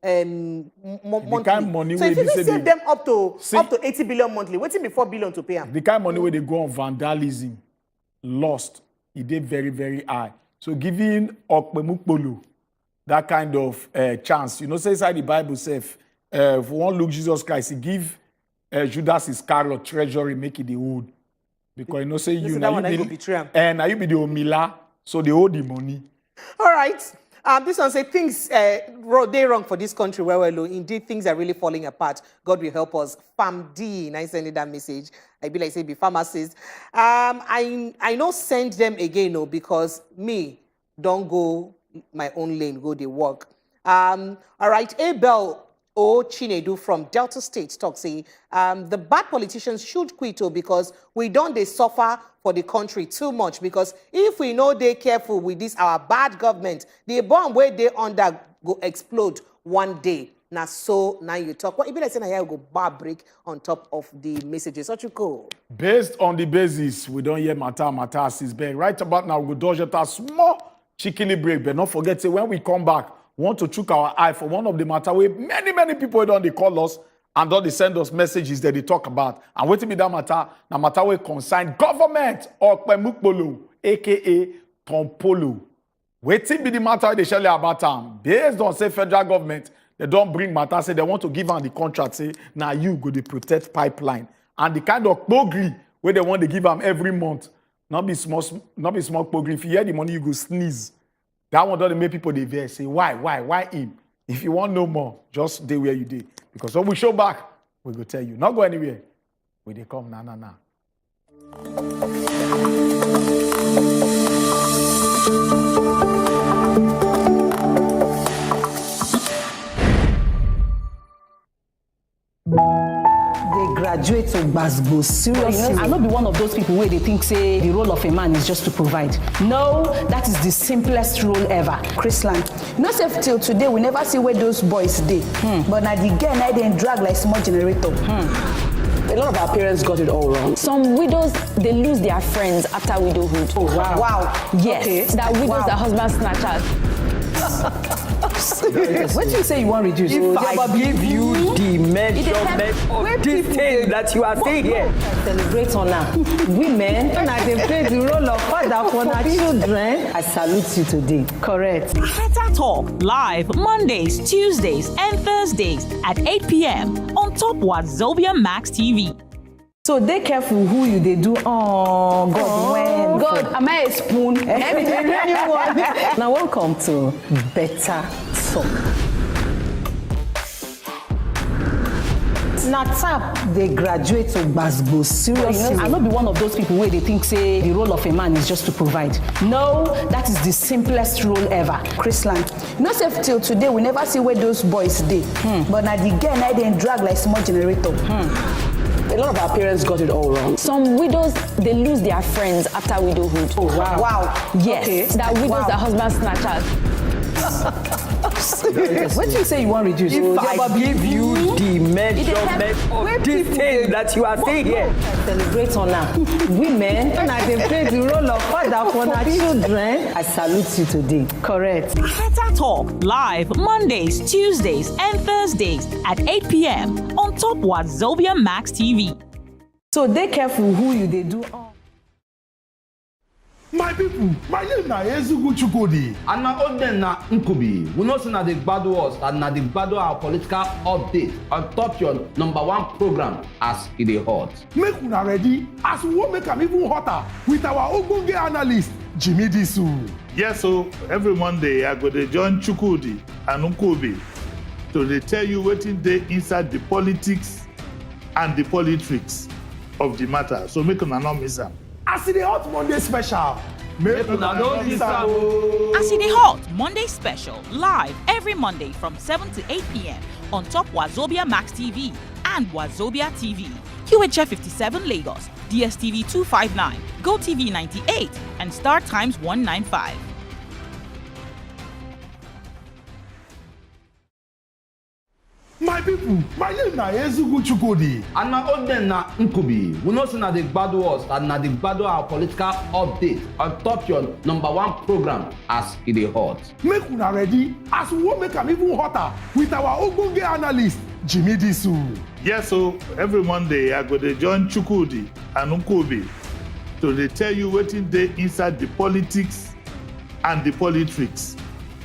Monthly. Kind of money so if you save them up to 80 billion monthly, waiting be 4 billion to pay them. The kind of money where they go on vandalism, lost, it did very, very high. So giving Okpemukpolu that kind of chance, say inside the Bible says, if one look Jesus Christ, he give Judas Iscariot treasury, make it the old. Because say you now you be the Omila, so they owe the money. All right. This one say things they wrong for this country where indeed things are really falling apart. God will help us. Fam D, I send that message. I be like say be pharmacist. I know send them again because me don't go my own lane, go they work. All right, Abel Chinedu from Delta State talks say the bad politicians should quit because we don't they suffer for the country too much because if we know they careful with this our bad government, the bomb where they under go explode one day. Now you talk. What if I say now go bar break on top of the messages? What you call? Based on the basis, we don't hear matter is big. Right about now, we go dodge a small chickeny break, but don't forget say when we come back. Want to chook our eye for one of the matter where many people don't they call us and don't they send us messages that they talk about. And what to be that matter where concern government or Mukpolo, aka Tompolo. What to be the matter they share about them. Based on say federal government, they don't bring matter, say they want to give on the contract, say now you go to protect pipeline. And the kind of pogri where they want to give them every month. Not be small pogri. If you hear the money, you go sneeze. That one doesn't make people they say, why him? If you want no more, just stay where you did. Because when we show back, we go tell you. Not go anywhere. When they come, nah. Graduate to Basbo, seriously. I not be one of those people where they think say the role of a man is just to provide. No, that is the simplest role ever. Chrisland, say till today we never see where those boys did. But now the girl I didn't drag like small generator. A lot of our parents got it all wrong. Some widows, they lose their friends after widowhood. Oh, wow. Wow. Yes. Okay. That widows, the husband snatchers. What do you say you want to reduce? If I give you the measurement of this thing that you are saying here. Celebrate on her. Women, and I can play the role of father for our children. I salute you today. Correct. Better Talk live Mondays, Tuesdays, and Thursdays at 8 p.m. on top Wazobia Max TV. So they careful who you they do. Oh God, when God, am I a spoon? Now welcome to Better Talk. Now tap they graduate to Basbo, seriously. I not be one of those people where they think say the role of a man is just to provide. No, that is the simplest role ever. Chrisland, say till today we never see where those boys did. But now the girl I didn't drag like small generator. A lot of our parents got it all wrong. Some widows, they lose their friends after widowhood. Oh, wow. Wow. Yes. Okay. That widows, the husband snatchers. What do you say you want to reduce? If I give you the measurement of this thing that you are saying here. Celebrate on her. Women, and I can play the role of father for our children. I salute you today. Correct. Better Talk live Mondays, Tuesdays, and Thursdays at 8 p.m. on top Wazobia Max TV. So they careful who you they do. My people, my name na Ezugu Chukudi. And my old name na Nkubi. We know say na the gbadu us and na the gbadu our political update on top your #1 program as it is hot. Make una ready as we wan make am even hotter with our ogbonge analyst Jimmy Disu. Yes, so every Monday I go to join Chukudi and Nkubi to dey tell you wetin dey inside the politics and the politics of the matter. So make una no miss am. As the Hot Monday special. Make una no miss am. As the Hot Monday special live every Monday from 7 to 8 p.m. on top Wazobia Max TV and Wazobia TV. QHF 57 Lagos, DSTV 259, GoTV 98, and Star Times 195. My people, my name na Ezugu Chukudi. And na old name na Nkubi. We know say na the gbadu us and na the gbadu our political update on top your #1 program as e dey hot. Make una ready as we wan make am even hotter with our ogbonge analyst, Jimmy Disu. Yes, so every Monday I go dey join Chukudi and Nkubi to dey tell you wetin dey inside the politics and the politrics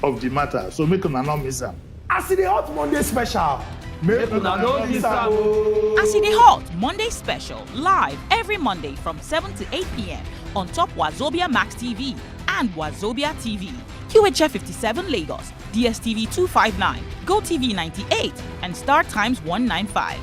of the matter. So make una no miss am. As e dey hot Monday special, make una no miss am. As e dey hot Monday special, live every Monday from 7 to 8 p.m. on top Wazobia Max TV and Wazobia TV. QHF 57 Lagos, DSTV 259, GoTV 98, and Star Times 195.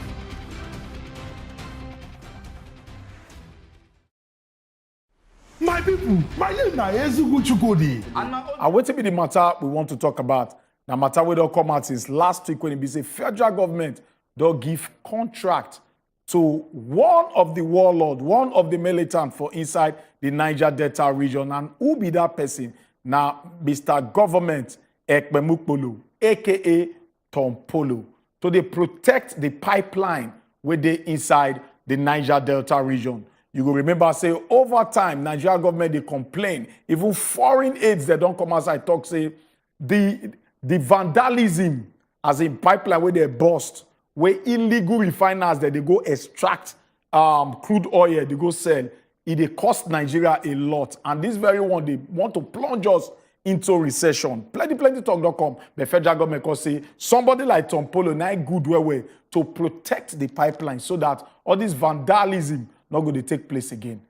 My people, my name na Ezugu Chukudi. And wetin be the matter we want to talk about? Na matter wey don come out since last week when e be say federal government don give contract to one of the warlord, one of the militant for inside the Niger Delta region. And who be that person? Na Mr. Government Ekpemukpolo, aka Tompolo, to dey protect the pipeline wey dey inside the Niger Delta region. You go remember say over time, Nigeria government dey complain, even foreign aids they don't come outside talk say the vandalism as in pipeline where they burst, where illegal refiners that they go extract crude oil, they go sell, it cost Nigeria a lot. And this very one, they want to plunge us into recession. Plenty talk.com, the federal government can say somebody like Tom Polo, not good way to protect the pipeline so that all this vandalism not going to take place again.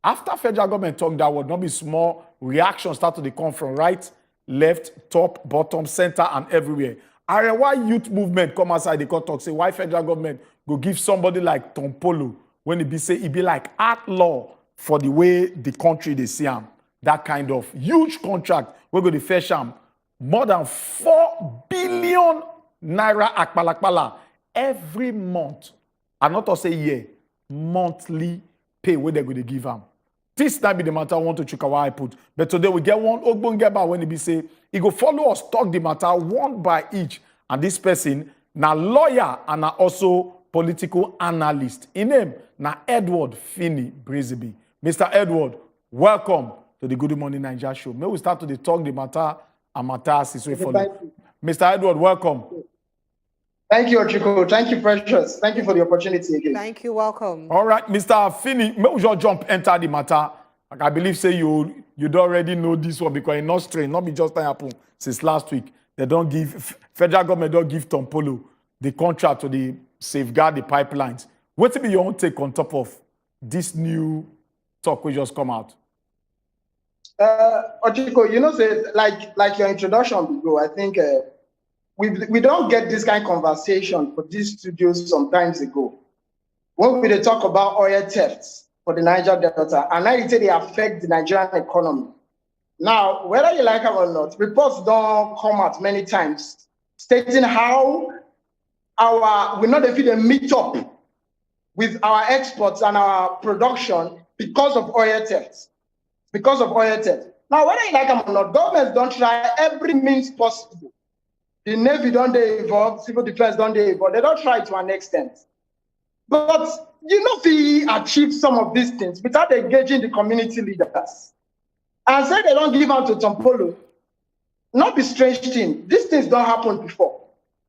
After federal government talk that word, not be small reaction start to come from right, left, top, bottom, center, and everywhere. Why youth movement come outside, they talk, say, why federal government go give somebody like Tom Polo when it be say it be like outlaw for the way the country they see him. That kind of huge contract, we're going to fetch him more than 4 billion naira akpalakpala every month. And not to say year, monthly pay where they're going to give him. This time be the matter I want to check our put. But today we get one ogbonge when he be say, he go follow us, talk the matter one by each. And this person, na lawyer and na also political analyst. In name, na Edward Finney Brezibi. Mr. Edward, welcome to the Good Morning Nigeria show. May we start to talk the matter and matter as we follow. Mr. Edward, welcome. Thank you, Atiku. Thank you, Precious. Thank you for the opportunity again. Thank you. Welcome. All right, Mr. Finney, may we just jump enter the matter. Like I believe say you don't already know this one because it's not strange. Not be just happen since last week. They don't give federal government don't give Tom Polo the contract to the safeguard the pipelines. What be your own take on top of this new talk we just come out? Atiku, you know, say like your introduction before, I think. We don't get this kind of conversation for these studios some times ago. When we talk about oil thefts for the Niger Delta, and now you say they affect the Nigerian economy. Now, whether you like it or not, reports don't come out many times stating how we're not able to meet up with our exports and our production because of oil thefts. Because of oil theft. Now, whether you like it or not, governments don't try every means possible. The Navy don't they involve, civil defense don't they involve. They don't try to an extent. But you know, we achieve some of these things without engaging the community leaders. And say they don't give out to Tom Polo. Not be strange thing. These things don't happen before.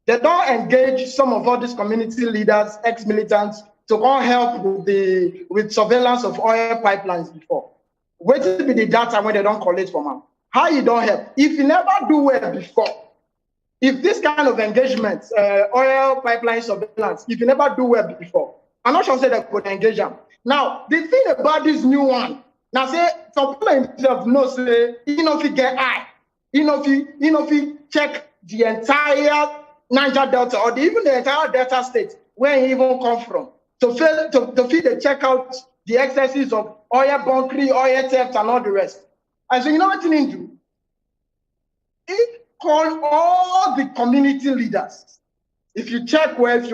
They don't engage some of all these community leaders, ex-militants, to go help with surveillance of oil pipelines before. Wait till be the data when they don't collect from them. How you don't help? If you never do well before, if this kind of engagement, oil pipeline surveillance, if you never do well before, I'm not sure say they could engage them. Now, the thing about this new one, now say some people himself know say he know if he get high, he know if he check the entire Niger Delta or even the entire Delta state where he even come from to feed the check out the excesses of oil bunkering, oil theft, and all the rest. And so you know what he need to do? He call all the community leaders. If you check well, if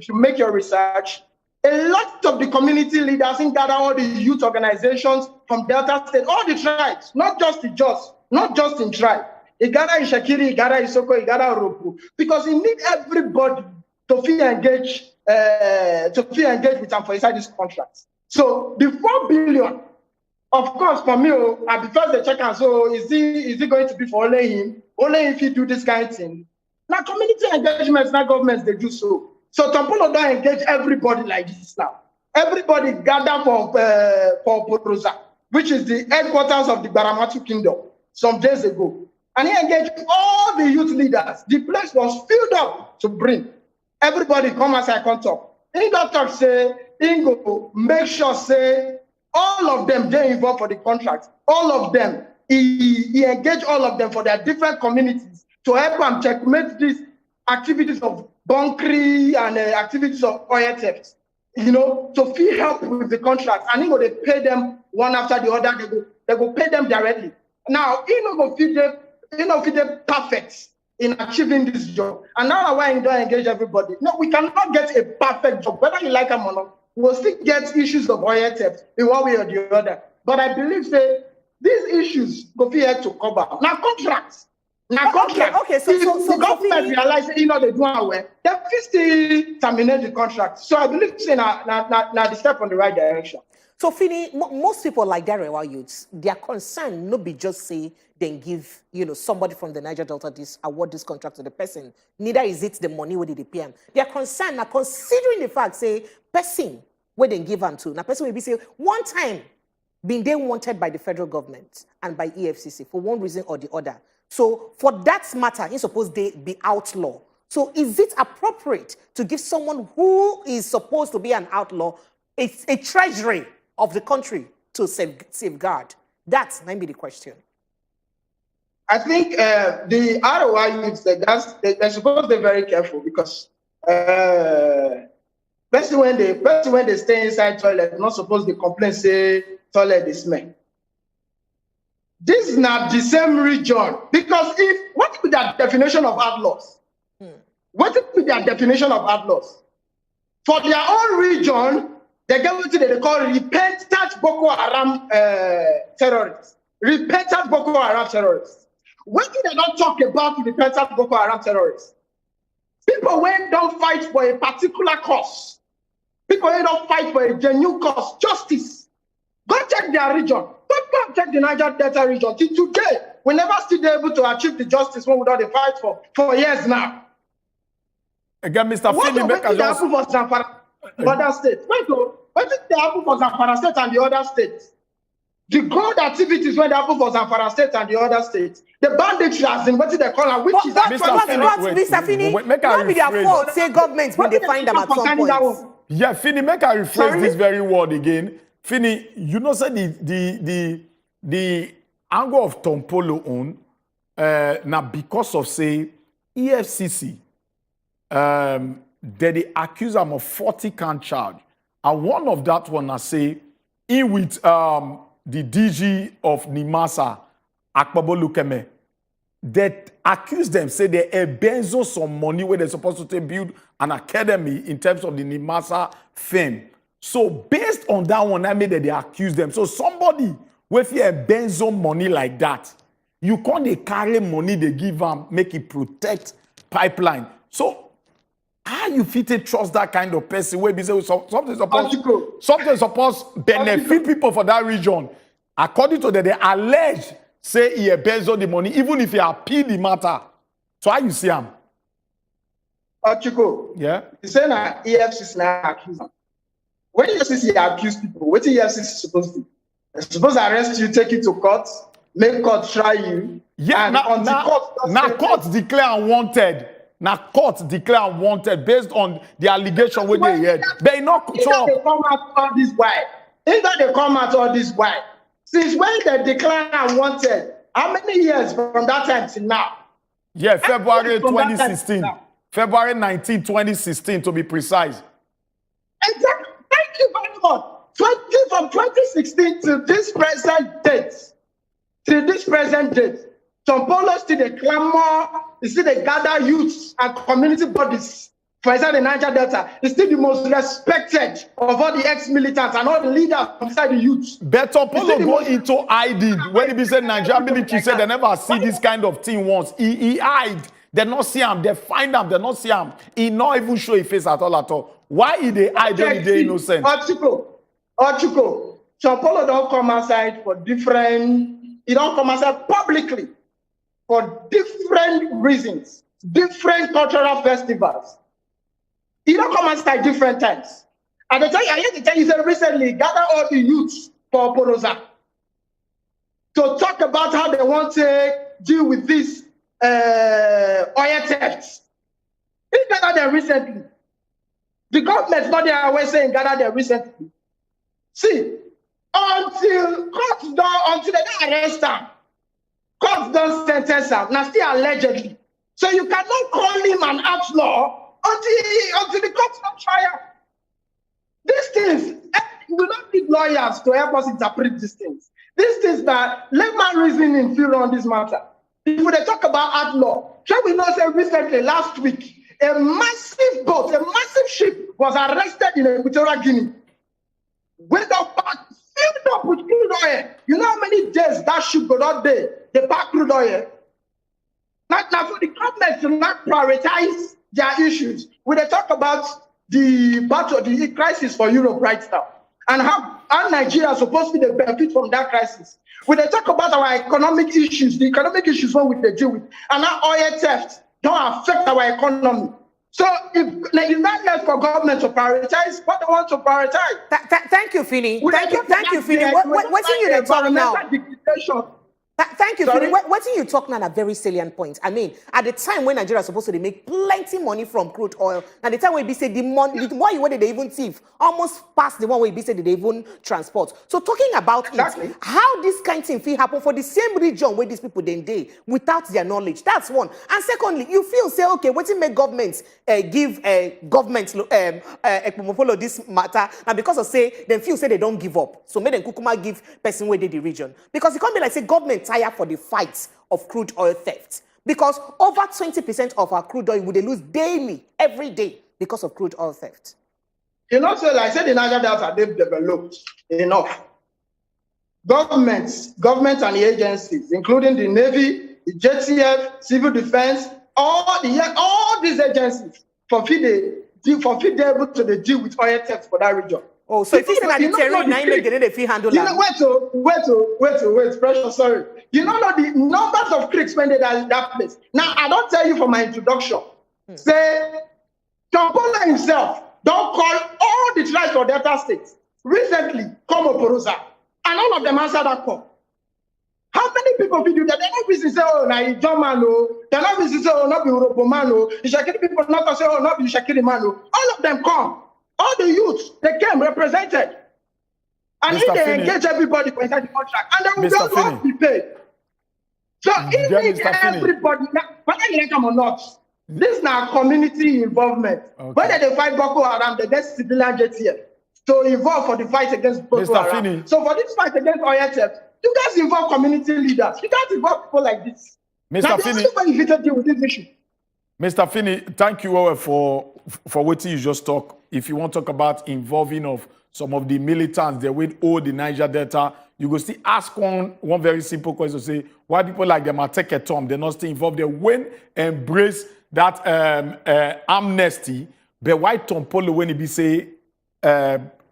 you make your research, A lot of the community leaders in gather all the youth organizations from Delta State, all the tribes, not just the Jos, not just in tribe. He gather in Shakiri, he gather in Soko, he gather in Roku, because he need everybody to feel engaged with him for inside this contract. So the 4 billion, of course, for me, I be first the check and so is he going to be for only him? Only if he do this kind of thing. Now community engagements, now governments they do so. So Tompolo don't engage everybody like this now. Everybody gather for Porosa, which is the headquarters of the Baramatu Kingdom, some days ago. And he engaged all the youth leaders. The place was filled up to bring. Everybody come as I come talk. He don't talk, say, he go make sure, say, all of them, they involved for the contract. All of them, he engaged all of them for their different communities to help them checkmate these activities of bunkery and activities of oil theft, to feel help with the contract. And he go they pay them one after the other. They go pay them directly. Now, he no go feed them perfect in achieving this job. And now why he don't engage everybody. No, we cannot get a perfect job, whether you like them or not. We'll still get issues of oil theft in one way or the other. But I believe that these issues go be here to cover. Now contracts. Now contract. Okay, so the government realize they do well, they still terminate the contract. So I believe say now the step on the right direction. So Fini, most people like Darewa youths, their concern no be just say then give somebody from the Niger Delta award this contract to the person. Neither is it the money where they pay them. Their concern now considering the fact say person where they give them to. Now person will be say one time being they wanted by the federal government and by EFCC for one reason or the other. So for that matter, he's supposed to be outlaw. So is it appropriate to give someone who is supposed to be an outlaw a treasury of the country to safeguard? That might be the question. I think the ROI youths, they're supposed to be very careful because especially when they stay inside toilet, they're not supposed to complain, say toilet is smell. This is not the same region because what is their definition of outlaws? What is their definition of outlaws? For their own region, they get what they call repentant Boko Haram terrorists. Repentant Boko Haram terrorists. What do they not talk about repentant Boko Haram terrorists? People when don't fight for a particular cause. People when don't fight for a genuine cause, justice. Go check their region. Go check the Niger Delta region. Till today, we never still be able to achieve the justice when we don't fight for years now. Again, Mr. Philip, what did happen for Zamfara and other states? What did happen for Zamfara State and the other states? The gold activities when they happen for Zamfara State and the other states. The banditry as in what they call it, which is Mr. Fini, not be their fault. Say government when they find them at some point. Yeah, Fini, make I rephrase this very word again. Fini, say the angle of Tompolo on now because of say EFCC they accuse him of 40 count charge. And one of that one I say in with the DG of Nimasa, Akpabo Lukeme, that accuse them, say they benzo some money where they're supposed to build an academy in terms of the Nimasa fame. So based on that one, I made that they accuse them. So somebody with a benzo money like that, you can't they carry money they give them, make it protect pipeline. So how you fit trust that kind of person where be say something supposed benefit people for that region. According to that, they allege say he benzo the money, even if he appeal the matter. So how you see him? Atiku, yeah. You say now EFCC now accuse him. When EFCC accuse people, what EFCC supposed to do? They're supposed to arrest you, take you to court, make court try you. Yeah, now court declare unwanted. Now court declare unwanted based on the allegation where they had. They not show up. They come out all this while. Either they come out all this while. Since when they declare unwanted? How many years from that time to now? Yeah, February 2016. February 19, 2016 to be precise. Exactly. Thank you very much. From 2016 to this present date. Some polos still they clamor, you see they gather youths and community bodies for example, the Niger Delta, is still the most respected of all the ex-militants and all the leaders inside the youth. But Polo go into hiding. When he be said Nigerian military said they never see this kind of thing once. He hide. They not see him. They find him. They not see him. He not even show his face at all. Why he they hide when they innocent? Atiku. So Polo don't come outside for different. He don't come outside publicly for different reasons, different cultural festivals. He don't come outside different times. And I had to tell you, said recently, gather all the youths for Porosa to talk about how they want to deal with this oil thefts. He gathered them recently. The government's not there always saying gather them recently. See, until they don't arrest them, courts don't sentence them, now still allegedly. So you cannot call him an outlaw until the courts don't trial. These things, we don't need lawyers to help us interpret these things. These things that layman reasoning feel on this matter. If they talk about outlaw, shall we not say recently, last week, a massive boat, a massive ship was arrested in Equatorial Guinea. With the pack filled up with crude oil. You know how many days that ship got out there? They pack crude oil. Now for the government to not prioritize their issues, when they talk about the battle, the crisis for Europe right now, and how Nigeria is supposed to be the benefit from that crisis. When they talk about our economic issues, the economic issues what they deal with, and how oil theft don't affect our economy. So if it's not left for government to prioritize what they want to prioritize. Thank you, Fini. Thank you, Fini. What's in you talk now? Thank you, Fini. What you talk now at a very salient point. I mean, at the time when Nigeria is supposed to make plenty money from crude oil, and the time when we say the money, the more you want they even thief, almost past the one where we say they even transport. So talking about it, how this kind of thing feel happen for the same region where these people then day without their knowledge. That's one. And secondly, you feel say okay, what make governments give governments follow this matter, and because of say they feel say they don't give up, so make them kukuma give person where they the region because it can't be like say government tired for the fights of crude oil theft because over 20% of our crude oil would they lose daily, every day because of crude oil theft. You know, so like I said, the Niger Delta they've developed enough. Government and the agencies, including the Navy, the JTF, Civil Defense, all these agencies for feed able to deal with oil theft for that region. Oh, so if you say that the terrain, now make it if you handle that. Wait, pressure, sorry. You know the numbers of creeks when they are in that place. Now, I don't tell you for my introduction. Say, Kampala himself don't call all the tribes for Delta states. Recently, come Oporosa, and all of them answer that call. How many people will do that? They're not busy say, oh, now you German, no. They're not busy say, oh, not be European, no. The Shakiri people not say, oh, not be Shakiri man, no. All of them come. All the youths, they came represented. And if they engage everybody for inside the contract, and they will not be paid. So if everybody, whether you like them or not, this is now community involvement. Whether they fight Boko Haram, they get civilian JTF to involve for the fight against Boko Haram. So for this fight against oil theft, you guys involve community leaders. You guys involve people like this. Mr. Finney, deal with this issue. Mr. Finney, thank you for what you just talk. If you want to talk about involving of some of the militants, they will hold the Niger Delta, you go still ask one very simple question, say, why people like them are take a term, they're not still involved, they when embrace that amnesty, but why Tom Polo when he be say,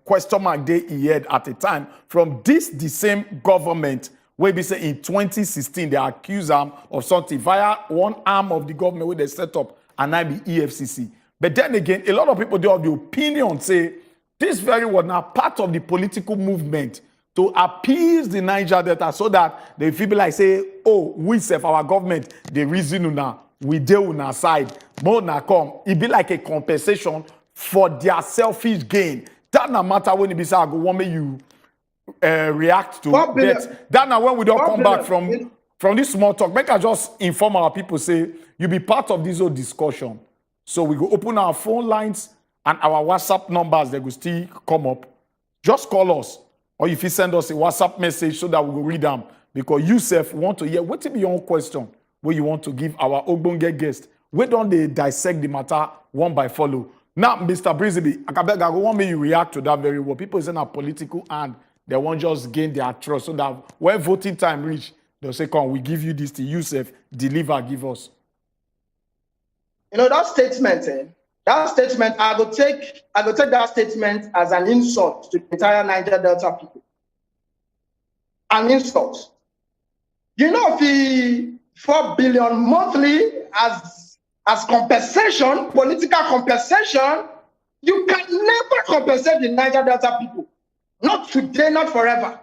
question mark day he had at the time, from the same government, where be say in 2016, they accuse them of something via one arm of the government where they set up, and I be EFCC. But then again, a lot of people do have the opinion say this very was now part of the political movement to appease the Niger Delta so that they feel like say, oh, we serve our government, the reason now we deal on our side, more now come. It be like a compensation for their selfish gain. That no matter when it be say I go want me you react to that. That now when we don't come back from this small talk, make I just inform our people say you be part of this whole discussion. So we go open our phone lines and our WhatsApp numbers, they will still come up. Just call us. Or if you send us a WhatsApp message so that we will read them. Because you, Seth, want to hear what be your own question where you want to give our Ogbonge guest. we don't they dissect the matter one by follow. Now, Mr. Brisby, I want me to react to that very well. People say na political and they won't just gain their trust so that when voting time reach, they'll say, come, we give you this to Yusuf, deliver, give us. You know, that statement, I will take that statement as an insult to the entire Niger Delta people. An insult. You know, the 4 billion monthly as compensation, political compensation, you can never compensate the Niger Delta people. Not today, not forever.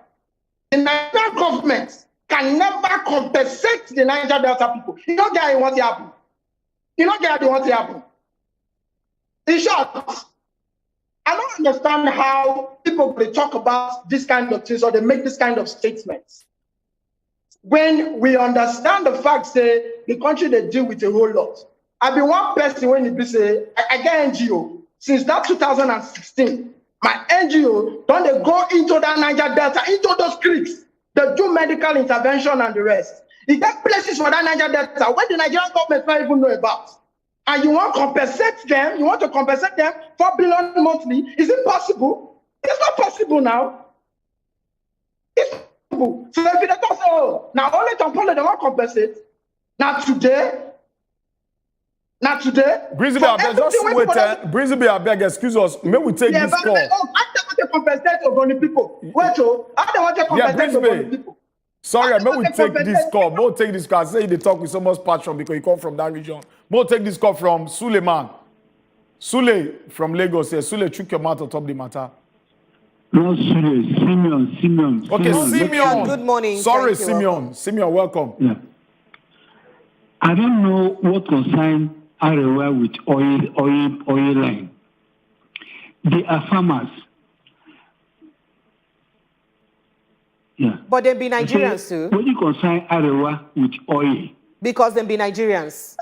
The Nigerian government can never compensate the Niger Delta people. You don't get what happen. You don't get what happen. In short, I don't understand how people will talk about this kind of things or they make this kind of statements. When we understand the fact that the country they deal with a whole lot. I've been one person when it be say, I get NGO. Since that 2016, my NGO, don't they go into that Niger Delta, into those creeks. They do medical intervention and the rest. You get places for that Niger Delta where the Nigerian government don't even know about. And you want to compensate them, you want to compensate them 4 billion monthly. Is it possible? It's not possible now. It's possible. So if you don't say, oh, now only Tompolo they want to compensate. Now today, Brisby, I beg, excuse us. May we take this call? I don't want to compensate Ogoni people. Wait, I don't want to compensate Ogoni people. Sorry, may we take this call? May we take this call? I say they talk with so much passion because you come from that region. May we take this call from Suleiman. Sule from Lagos here. Sule, check your mouth on top of the matter. No, Sule, Simeon. Okay, Simeon. Good morning. Sorry, Simeon. Simeon, welcome. Yeah. I don't know what concern Arewa with oil line. They are farmers. Yeah. But they be Nigerians too. What you concern Arewa with oil? Because they be Nigerians.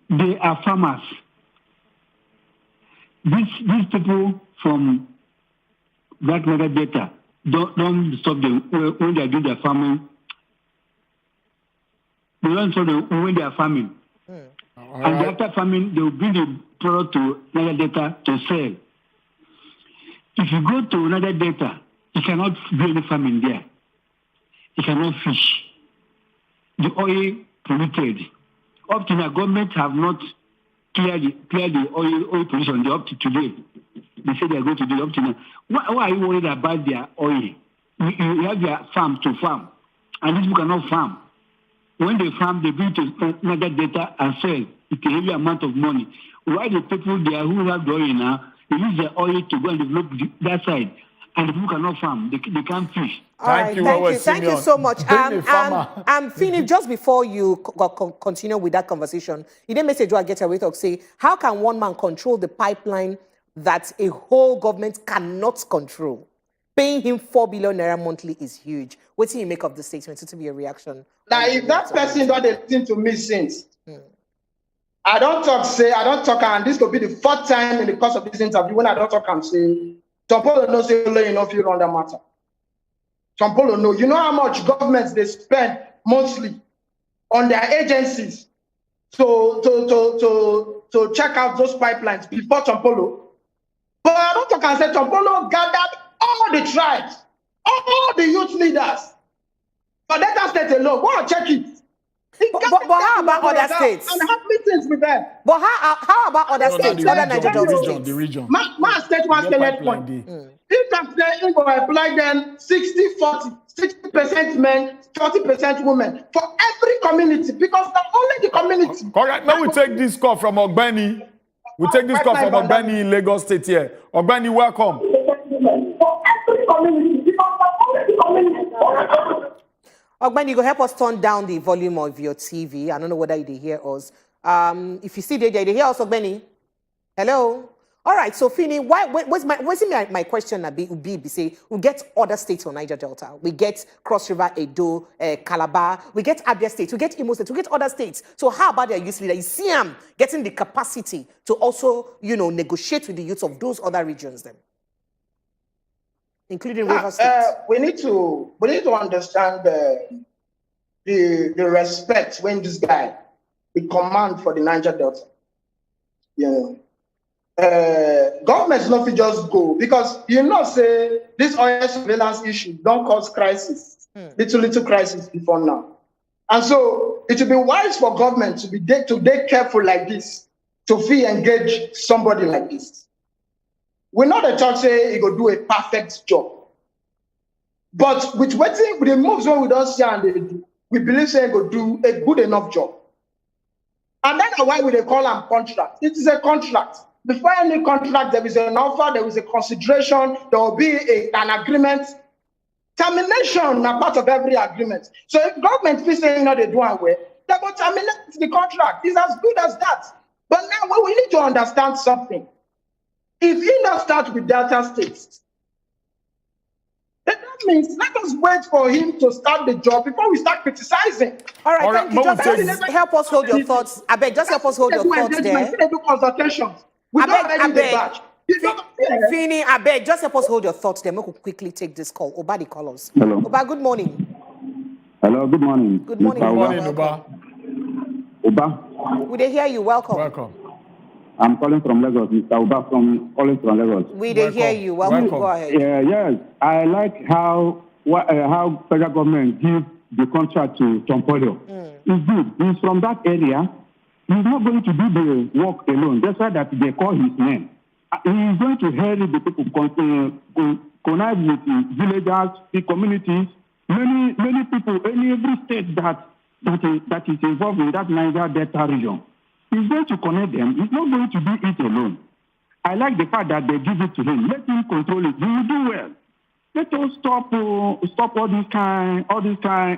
They are farmers. These people from that Niger Delta don't stop them when they do their farming. They don't stop them when they are farming. And after farming, they will bring the product to Niger Delta to sell. If you go to Niger Delta, you cannot do any farming there. You cannot fish. The oil polluted. Up to now, government have not cleared the oil pollution up to today. They say they are going to do it up to now. Why are you worried about their oil? You have their farm to farm, and these people cannot farm. When they farm, they bring to Niger Delta and sell with a heavy amount of money. Why the people there who have the oil now, they use their oil to go and develop that side, and the people cannot farm. They can't fish. Thank you so much. Fini, just before you continue with that conversation, in the message I get away to say, how can one man control the pipeline that a whole government cannot control? Paying him 4 billion naira monthly is huge. What do you make of the statement? It will be a reaction. Now, if that person don't listen to me since, I don't talk, and this could be the fourth time in the course of this interview when I don't talk and say, Tompolo knows you know if you run that matter. Tompolo know. You know how much governments they spend monthly on their agencies to check out those pipelines before Tompolo. But I don't talk and say Tompolo gathered all the tribes, all the youth leaders. But let us state alone. Go and check it. But how about other states? And have meetings with them. But how about other states? Other Nigerian states? The region. My state one select point. If I'm saying go apply them 60-40, 60% men, 40% women for every community because not only the community. Correct. Now we take this call from Ogbeni. We take this call from Ogbeni in Lagos State here. Ogbeni, welcome. For every community because not only the community. Ogbeni, you go help us turn down the volume of your TV. I don't know whether you hear us. If you see there, you hear us, Ogbeni? Hello? All right, so Fini, what's my question would be say, we get other states on Niger Delta. We get Cross River, Edo, Calabar. We get Abia State. We get Imo State. We get other states. So how about their youth leader? You see them getting the capacity to also, negotiate with the youths of those other regions then? Including River State. We need to understand the respect when this guy the command for the Niger Delta. Governments not just go because say this oil surveillance issue don't cause crisis, little crisis before now. And so it would be wise for government to be careful like this, to engage somebody like this. We're not a church say he go do a perfect job. But with the moves when we don't see and they do, we believe say he go do a good enough job. And that's why we call them contract. It is a contract. Before any contract, there is an offer, there is a consideration, there will be an agreement. Termination are part of every agreement. So if government feels saying they do away, they will terminate the contract. It's as good as that. But now we need to understand something. If you not start with Delta states, then that means let us wait for him to start the job before we start criticizing. All right, thank you. Just help us hold your thoughts. I beg, just help us hold your thoughts there. They do consultations. I beg. Fini, I beg, just help us hold your thoughts there. We could quickly take this call. Oba, the callers. Hello. Oba, good morning. Hello, good morning. Good morning. Good morning, Oba. Oba. We they hear you. Welcome. Welcome. I'm calling from Lagos, Mr. Oba calling from Lagos. We they hear you. Welcome. Go ahead. Yes, I like how federal government gives the contract to Tompolo. It's good. He's from that area. He's not going to do the work alone. That's why that they call his name. He's going to help the people connect with the villagers, the communities, many people, every state that is involved in that Niger Delta region. He's going to connect them. He's not going to do it alone. I like the fact that they give it to him. Let him control it. He will do well. Let us stop all this kind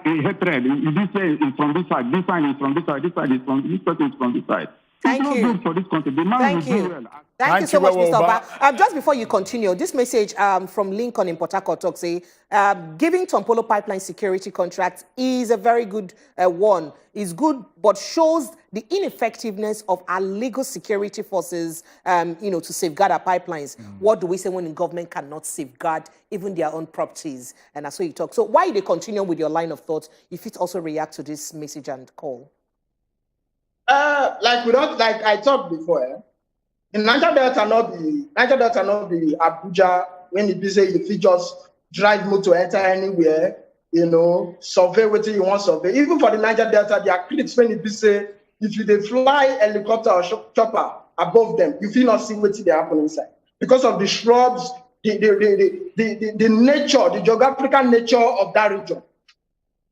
hatred. This is from this side, this side is from this side, this side is from this person is from this side. Thank it's you. not good for this country. The man will do well. Thank you so much, Mr. Oba. Just before you continue, this message from Lincoln in Port Harcourt talks say, giving Tompolo pipeline security contract is a very good one. It's good, but shows the ineffectiveness of our legal security forces, to safeguard our pipelines. What do we say when the government cannot safeguard even their own properties? And that's what you talk. So why they continue with your line of thought if it also react to this message and call? Like I talked before, in Niger Delta not be Abuja when it be say if you just drive motor enter anywhere, survey what you want survey. Even for the Niger Delta, there are critics when it be say if you fly helicopter or chopper above them, you feel not see what they happen inside because of the shrubs, the nature, the geographical nature of that region.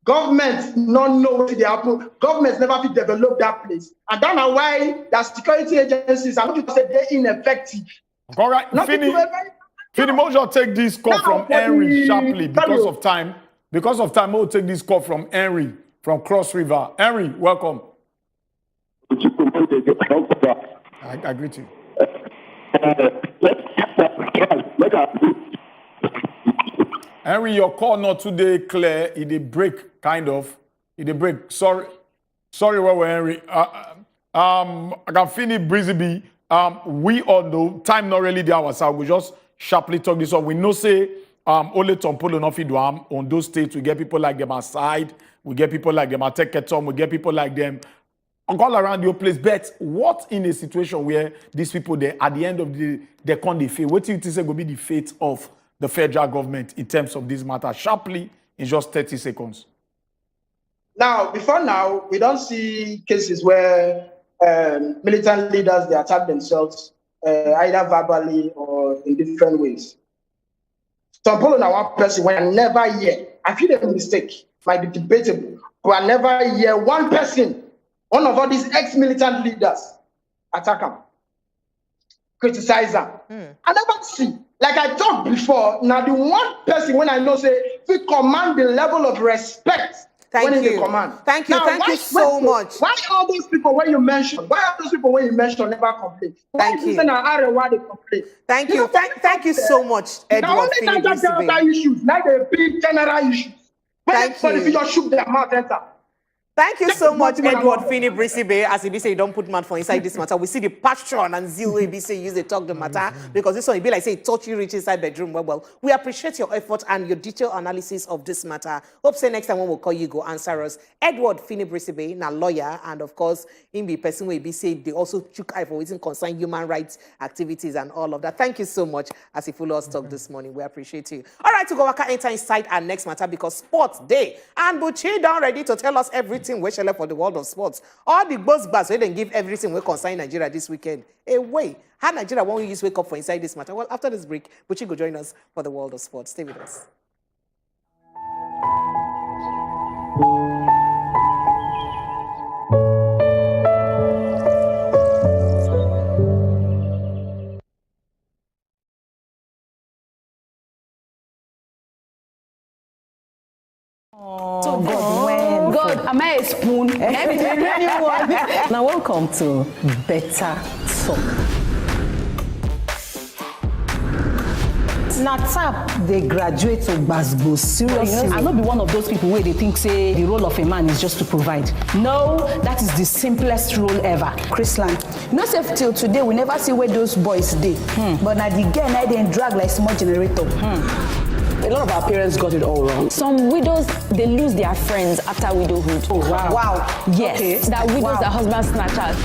Governments don't know what they happen. Governments never fit develop that place. And that's why the security agencies are not just say they're ineffective. All right, Fini, Mojo take this call from Henry sharply because of time. Because of time, we'll take this call from Henry from Cross River. Henry, welcome. I greet you. Henry, your call not today clear. It a break, kind of. It a break. Sorry, where Henry. I can finish Brisbane. We all know time not really there ourselves. We just sharply talk this up. We know say only Tompolo not fit do on those states. We get people like them aside. We get people like them at Teketom. We get people like them all around your place. But what in a situation where these people there at the end of the day they can't defeat? What do you think will be the fate of the federal government in terms of this matter? Sharply in just 30 seconds. Now, before now, we don't see cases where militant leaders, they attack themselves either verbally or in different ways. Tompolo now one person when I never hear, I feel a mistake, might be debatable, but I never hear one person, one of all these ex-militant leaders attack them, criticize them. I never see. Like I talked before, now the one person when I know say we command the level of respect when in the command. Thank you. Now, Thank you so much. Why all those people when you mention? Why all those people when you mention never complain? Thank you. Why they complain? Thank you. Thank you so much, Edward. Now only Niger Delta issues, not the big general issues. When for the future shoot their mouth enter. Thank you so much, Edward Fini Brisibe. As he be say, don't put man for inside this matter. We see the passion and zeal we be say use they talk the matter because this one be like say touch you reach inside bedroom. Well, we appreciate your effort and your detailed analysis of this matter. Hope say next time when we'll call you go answer us. Edward Fini Brisibe, na lawyer, and of course, him be person we be say they also took eye for waiting concern human rights activities and all of that. Thank you so much as you follow us talk this morning. We appreciate you. All right, to go back enter inside our next matter because sports day and Buchi down ready to tell us everything we shall for the world of sports. All the buzz bars we then give everything we concern Nigeria this weekend. Away. How Nigeria won't use wake up for inside this matter? Well, after this break, Buchi go join us for the world of sports. Stay with us. God, am I a spoon? Now welcome to Better Talk. Now tap they graduate to Basbo seriously. I'll not be one of those people where they think say the role of a man is just to provide. No, that is the simplest role ever. Chrisland, you know, say till today we never see where those boys did. But now the girl I didn't drag like small generator. A lot of our parents got it all wrong. Some widows, they lose their friends after widowhood. Oh, wow. Wow. Yes. Okay. That widows, that husband snatchers.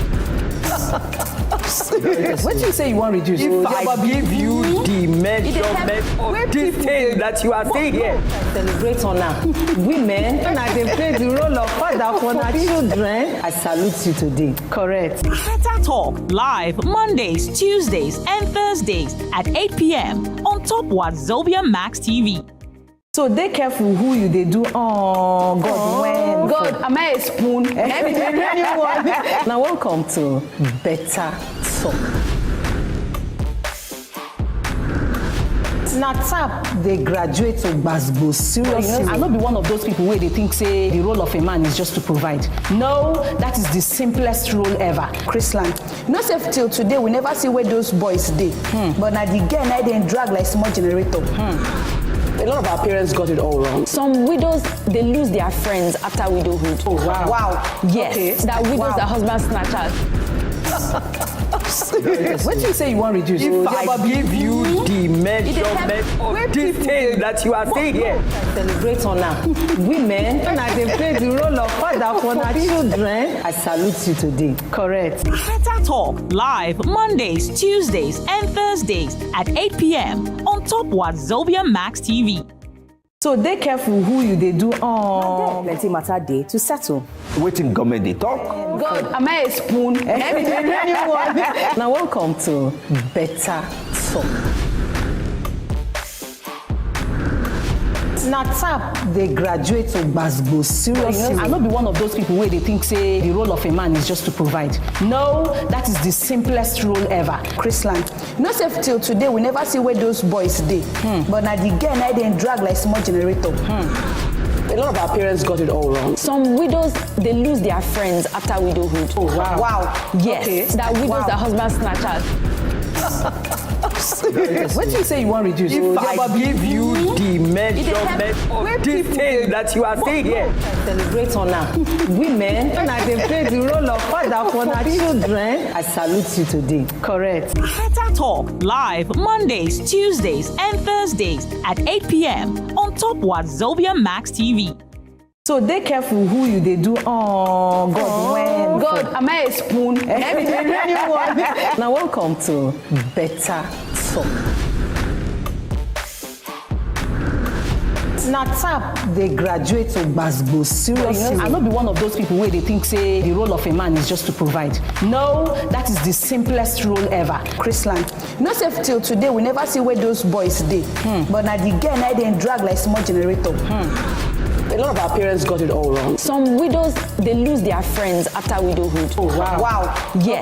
What do you say you want to reduce? If I give you the measurement of this thing that you are seeing here. Celebrate on now. Women, and I can play the role of father for our children. I salute you today. Correct. Better Talk live Mondays, Tuesdays, and Thursdays at 8 p.m. on top Wazobia Max TV. So they careful who you they do. Oh God, when God, am I a spoon? Now welcome to Better Talk. Now tap they graduate to Basbo seriously. I'll not be one of those people where they think say the role of a man is just to provide. No, that is the simplest role ever. Chrisland, you know, say till today we never see where those boys did. But now the girl I didn't drag like small generator. A lot of our parents got it all wrong. Some widows, they lose their friends after widowhood. Oh, wow. Wow. Yes. Okay. That widows, that husband snatchers. What do you say you want to reduce? If I give you the measurement of this thing that you are seeing here. Celebrate on now. Women, and I can play the role of father for our children. I salute you today. Correct. Better Talk live Mondays, Tuesdays, and Thursdays at 8 p.m. on top Wazobia Max TV. So they careful who you they do. Oh, plenty matter day to settle. Waiting government they talk. God, am I a spoon? Now welcome to Better Talk. Now tap they graduate to Basbo seriously. I'll not be one of those people where they think say the role of a man is just to provide. No, that is the simplest role ever. Chrisland, you know, say till today we never see where those boys did. But now the girl I didn't drag like small generator. A lot of our parents got it all wrong. Some widows, they lose their friends after widowhood. Oh, wow. Wow. Yes. Okay. That widows, that husband snatchers. What do you say you want to reduce? If I give you the measurement of this thing that you are seeing here. Celebrate on now. Women, and I can play the role of father for our children. I salute you today. Correct. Better Talk live Mondays, Tuesdays, and Thursdays at 8 p.m. on top Wazobia Max TV. So they careful who you they do. Oh God, when God, am I a spoon? Now welcome to Better Talk. Now tap they graduate to Basbo seriously. I'll not be one of those people where they think say the role of a man is just to provide. No, that is the simplest role ever. Chrisland, you know, say till today we never see where those boys did. But now the girl I didn't drag like small generator. A lot of our parents got it all wrong. Some widows, they lose their friends after widowhood. Oh, wow. Wow. Yes.